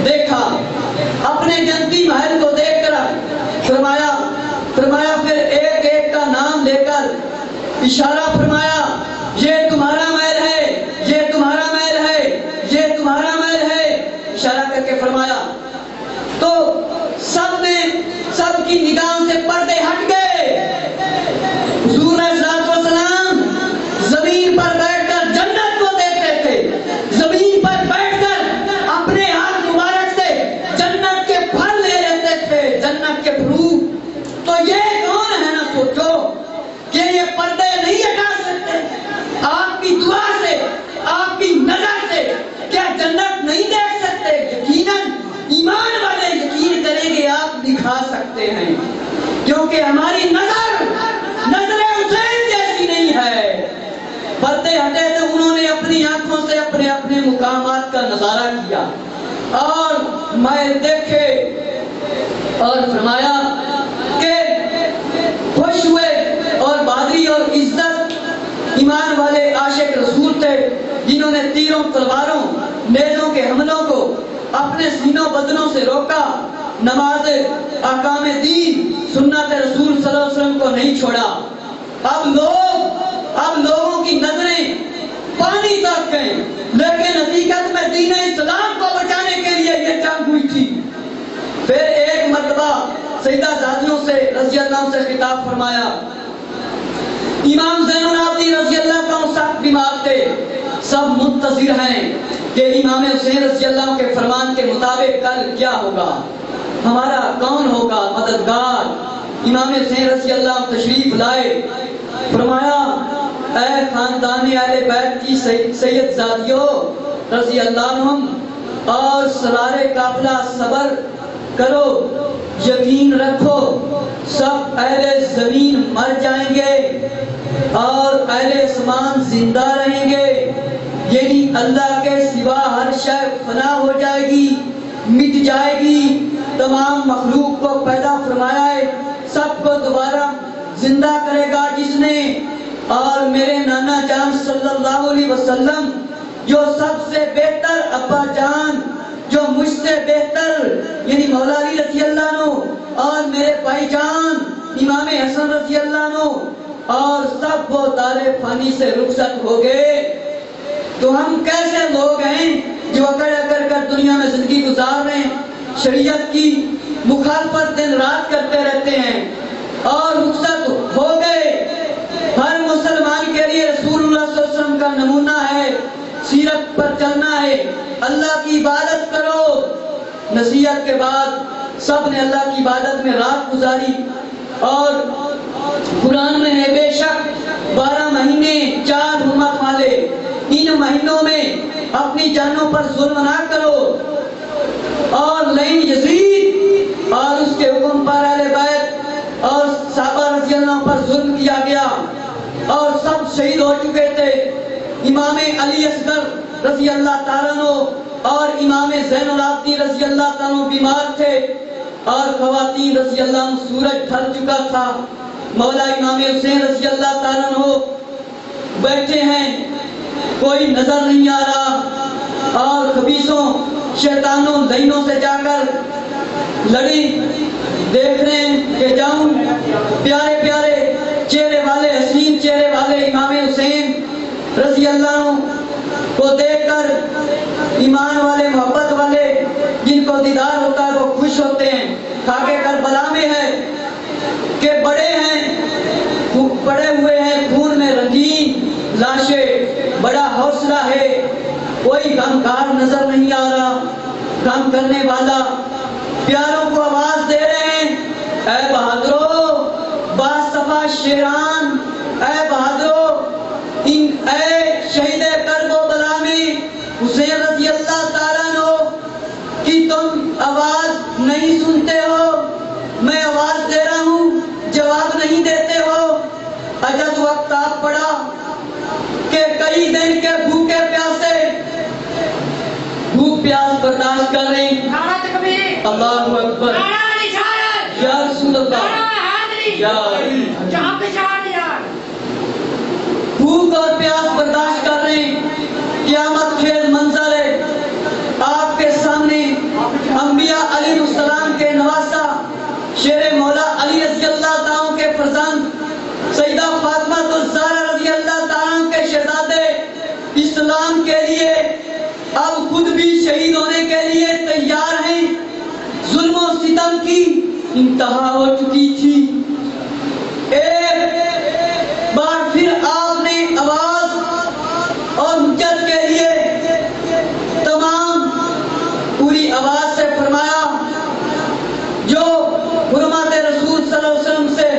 دیکھا, اپنے جنتی محل کو دیکھ کر فرمایا پھر ایک ایک کا نام لے کر اشارہ فرمایا, یہ تمہارا محل ہے, یہ تمہارا محل ہے, یہ تمہارا محل ہے, اشارہ کر کے فرمایا. تو سب کی نگاہوں سے پردے ہٹ گئے. حضور علیہ السلام زمین پر بیٹھ کر جنت کو دیکھتے تھے, زمین پر بیٹھ کر اپنے ہاتھ مبارک سے جنت کے پھل لے لیتے تھے, جنت کے فروٹ. تو یہ کون ہے نا سوچو کہ یہ پردے نہیں ہٹا سکتے آپ کی دعا سے, آپ کی نظر سے, کیا جنت نہیں دیکھ سکتے؟ یقیناً ایمان والے یقین کریں گے آپ دکھا سکتے ہیں, کیونکہ ہماری نظر حسین جیسی نہیں ہے. پردے ہٹے تو انہوں نے اپنی آنکھوں سے اپنے مقامات کا نظارہ کیا اور میں دیکھے اور فرمایا کہ خوش ہوئے. اور بہادری اور عزت ایمان والے عاشق رسول تھے جنہوں نے تیروں, تلواروں, نیزوں کے حملوں کو اپنے سینوں بدنوں سے روکا, نماز, احکام دین, سنت رسول صلی اللہ علیہ وسلم کو نہیں چھوڑا. اب لوگوں کی نظریں پانی تک گئیں, لیکن حقیقت میں دین اسلام کو بچانے کے لیے یہ جنگ ہوئی تھی. پھر ایک مرتبہ سیدہ زادیوں سے رضی اللہ عنہ سے خطاب فرمایا. امام زین العابدین رضی اللہ عنہ سخت بیمار تھے, سب منتظر ہیں کہ امام حسین رضی اللہ عنہ کے فرمان کے مطابق کل کیا ہوگا, ہمارا کون ہوگا مددگار. امام حسین رضی اللہ عنہ تشریف لائے, فرمایا اے خاندان اہل بیت کی سید زادیوں رضی اللہ عنہم اور سرار قافلہ صبر کرو, یقین رکھو سب اہل زمین مر جائیں گے اور اہل اسمان زندہ رہیں گے, یعنی اللہ کے سوا ہر شے فنا ہو جائے گی, مٹ جائے گی. تمام مخلوق کو پیدا فرمایا ہے, سب کو دوبارہ زندہ کرے گا جس نے. اور میرے نانا جان صلی اللہ علیہ وسلم جو سب سے بہتر ابا جان, جو مجھ سے بہتر یعنی مولا علی رضی اللہ عنہ, اور میرے بھائی جان امام حسن رضی اللہ عنہ, اور سب وہ دار فانی سے رخصت ہو گئے. تو ہم کیسے لوگ ہیں جو اکڑ کر دنیا میں زندگی گزار رہے ہیں, شریعت کی مخالفت دن رات کرتے رہتے ہیں اور رخصت ہو گئے. ہر مسلمان کے لیے رسول اللہ صلی اللہ علیہ وسلم کا نمونہ ہے, سیرت پر چلنا ہے, اللہ کی عبادت کرو. نصیحت کے بعد سب نے اللہ کی عبادت میں رات گزاری. اور قرآن میں ہے بے شک 12 مہینے 4 حرمت والے, ان مہینوں میں اپنی جانوں پر ظلم نہ کرو. اور لئن یزید اور اس کے حکم پر اہل بیت اور صحابہ رضی اللہ عنہ پر ظلم کیا گیا اور سب شہید ہو چکے تھے. امام علی اصغر رضی اللہ تعالیٰ عنہ اور امام زین العابدین رضی اللہ تعالیٰ عنہ بیمار تھے اور خواتین رضی اللہ عنہ سورج ڈھل چکا تھا. مولا امام حسین رضی اللہ تعالیٰ عنہ بیٹھے ہیں, کوئی نظر نہیں آ رہا اور خبیثوں شیطانوں لعنوں سے جا کر لڑی. دیکھ رہے ہیں کہ جاؤں پیارے پیارے چہرے والے, حسین چہرے والے امام حسین رضی اللہ عنہ کو دیکھ کر ایمان والے, محبت والے جن کو دیدار ہوتا ہے وہ خوش ہوتے ہیں. خاکے کربلا میں ہے کہ بڑے ہوئے ہیں خون میں رنگین لاشیں, بڑا حوصلہ ہے, کوئی غمخار نظر نہیں آ رہا, غم کرنے والا. پیاروں کو آواز دے رہے ہیں اے بہادرو باصفا شیران, اے بہادرو اس وقت آپ پڑا کہ کئی دن کے بھوکے پیاسے بھوک پیاس برداشت کر رہے ہیں. نعرہ تکبیر. اللہ اکبر. نعرہ رسالت. یا رسول اللہ. نعرہ حیدری. یا علی. جہاں پہ شان یار. بھوک اور پیاس برداشت کر رہے ہیں. قیامت خیز منظر ہے. آپ کے سامنے انبیاء علیہ السلام کے نواسا شیر مولا علی رضی اللہ تعالیٰ کے فرزند سیدہ فاطمہ الزہرا رضی اللہ تعالیٰ کے شہزادے اسلام کے لیے اب خود بھی شہید ہونے کے لیے تیار ہیں. ظلم و ستم کی انتہا ہو چکی تھی. ایک بار پھر آپ نے آواز اور حجت کے لیے تمام پوری آواز سے فرمایا جو حرمات رسول صلی اللہ علیہ وسلم سے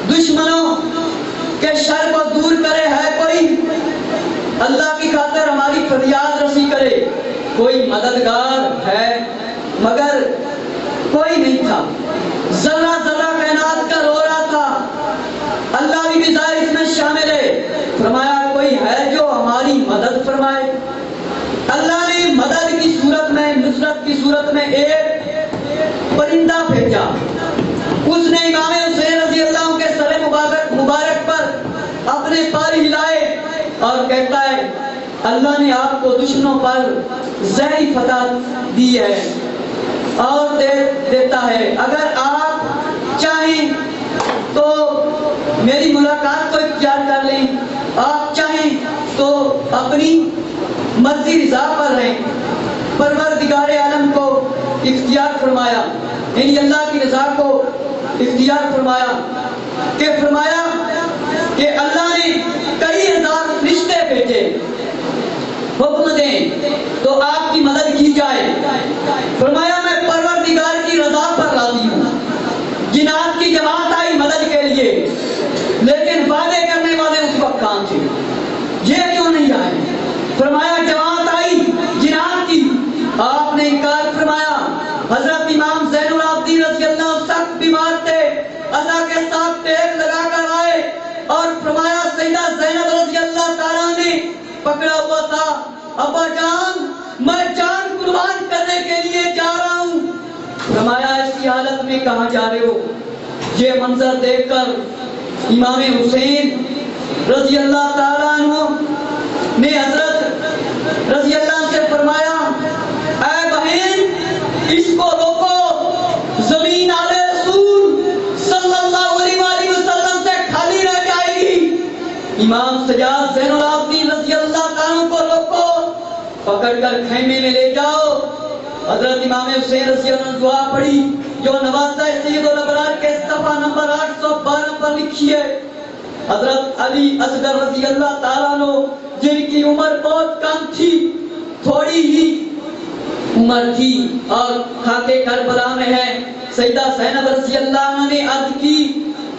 دشمنوں کے شر کو دور کرے ہے کوئی اللہ کی خاطر ہماری فریاد رسی کرے. کوئی مددگار ہے مگر کوئی نہیں تھا. ذرہ ذرہ کائنات کا رو رہا تھا. اللہ بھی ظاہر اس میں شامل ہے. فرمایا کوئی ہے جو ہماری مدد فرمائے. اللہ نے مدد کی صورت میں نصرت کی صورت میں ایک پرندہ بھیجا. اس نے امام حسین رضی اللہ عنہ کے سر مبارک پر اپنے پر ہلائے اور کہتا ہے اللہ نے آپ کو دشمنوں پر ظاہری فتح دی ہے اور دیتا ہے. اگر آپ چاہیں تو میری ملاقات کو اختیار کر لیں. آپ چاہیں تو اپنی مرضی رضا پر رہیں. پروردگار عالم کو اختیار فرمایا یعنی اللہ کی رضا کو اختیار فرمایا کہ اللہ نے کئی ہزار فرشتے بھیجے. حکم دیں تو آپ کی مدد کی جائے. فرمایا میں پروردگار کی رضا پر راضی ہوں. جنات کی جماعت آئی مدد کے لیے لیکن وعدے کرنے والے اس وقت کہاں تھے؟ یہ کیوں نہیں آئے؟ فرمایا جماعت آئی جنات کی. آپ نے انکار فرمایا. حضرت امام زین العابدین رضی اللہ عنہ سخت بیمار تھے. اللہ کے ساتھ ٹیک لگا کر آئے اور فرمایا سیدہ زینب رضی اللہ تعالیٰ نے پکڑا ہوا تھا. ابا جان میں جان قربان کرنے کے لیے جا رہا ہوں. فرمایا اس کی حالت میں کہاں جا رہے ہو؟ یہ منظر دیکھ کر امام حسین رضی اللہ تعالیٰ عنہ نے حضرت رضی اللہ عنہ سے فرمایا اے بہن اس کو روکو. زمین آل رسول صلی اللہ علیہ وآلہ وسلم سے خالی رہ جائے گی. امام سجاد زین العابدین رضی اللہ تعالیٰ کو روکو. پکڑ کر خیمے میں لے جاؤ. حضرت امام حسین رضی اللہ عنہ دعا پڑھی جو نوازہ سید الابرار کے صفحہ نمبر 812 پر لکھی ہے. حضرت علی اصغر رضی اللہ تعالیٰ عنہ جن کی عمر بہت کم تھی تھوڑی ہی عمر تھی اور خاکے کربلا میں ہے. سیدہ زینب رضی اللہ عنہ نے عرض کی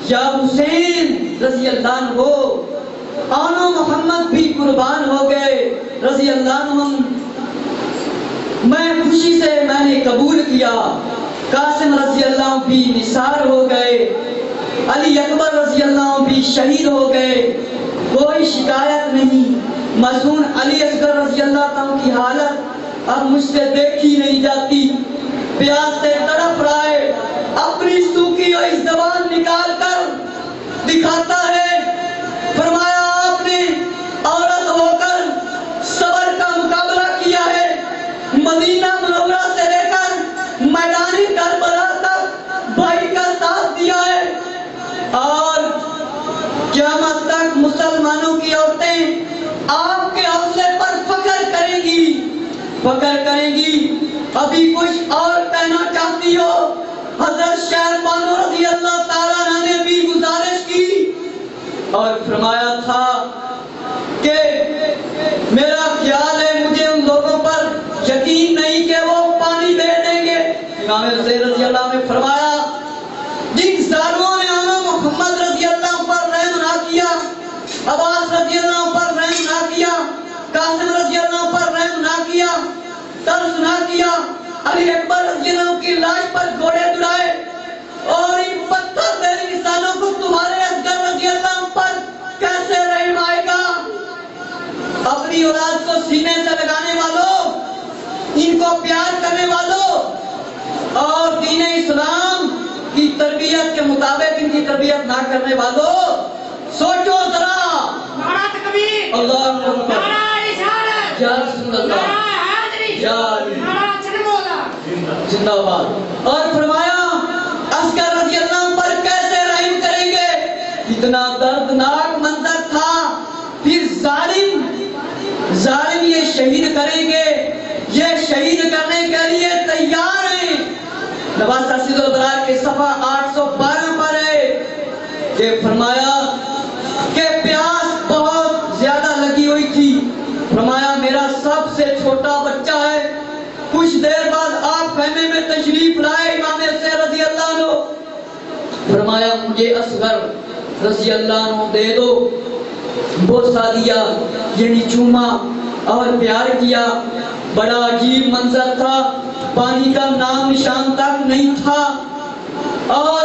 یا حسین رضی اللہ عنہ آنو محمد بھی قربان ہو گئے رضی اللہ عنہ. میں خوشی سے میں نے قبول کیا. قاسم رضی اللہ عنہ بھی نثار ہو گئے. علی اکبر رضی اللہ عنہ بھی شہید ہو گئے. کوئی شکایت نہیں. معصوم علی اصغر رضی اللہ عنہ کی حالت اب مجھ سے دیکھی نہیں جاتی. پیاس سے تڑپ رہا ہے. اپنی سوکھی ہوئی زبان نکال کر دکھاتا ہے. فرمایا آپ نے عورت ہو کر صبر کا مقابلہ کیا ہے. مدینہ منورہ سے لے کر میدان کربلا تک بھائی کا ساتھ دیا ہے اور قیامت تک مسلمانوں کی عورتیں آپ کے حوصلے پر فخر کریں گی. ابھی کچھ اور کہنا چاہتی ہو؟ حضرت شیخ بانو رضی اللہ تعالیٰ عنہ نے بھی گزارش کی اور فرمایا تھا کہ میرا خیال ہے مجھے ان لوگوں پر یقین نہیں کہ وہ پانی دے دیں گے. امام حسین رضی اللہ عنہ نے فرمایا جن ظالموں نے آنا محمد رضی اللہ عنہ پر رحم نہ کیا, عباس رضی اللہ عنہ پر رحم نہ کیا, قاسم رضی اللہ عنہ پر رحم نہ کیا, ترس نہ کیا, علی اکبر رضی اللہ عنہ کی لاش پر گھوڑے دوڑائے اور ان پتھر دے انسانوں کو تمہارے اصغر رضی اللہ عنہ اپنی اولاد کو سینے سے لگانے والوں، ان کو پیار کرنے والوں اور دین اسلام کی تربیت کے مطابق ان کی تربیت نہ کرنے والوں، سوچو ذرا۔ نعرہ تکبیر، اللہ اکبر، نعرہ رسالت، یا رسول اللہ، نعرہ حیدری، یا علی، نعرہ چنمولا۔ زندہ باد۔ اور فرمایا عسکر رضی اللہ عنہ پر کیسے رحم کریں گے، اتنا دردناک منظر تھا۔ پھر ظالم یہ شہید کریں گے، یہ شہید کرنے کے لیے تیار ہیں۔ نواز تحصیل البرار کے صفحہ 812 پر ہے کہ فرمایا کہ پیاس بہت زیادہ لگی ہوئی تھی۔ فرمایا میرا سب سے چھوٹا بچہ ہے۔ کچھ دیر بعد آپ خیمے میں تشریف لائے امام حسین رضی اللہ عنہ۔ فرمایا مجھے اصغر رضی اللہ عنہ دے دو۔ بوسہ دیا، یعنی چوما اور پیار کیا۔ بڑا عجیب منظر تھا، پانی کا نام نشان تک نہیں تھا اور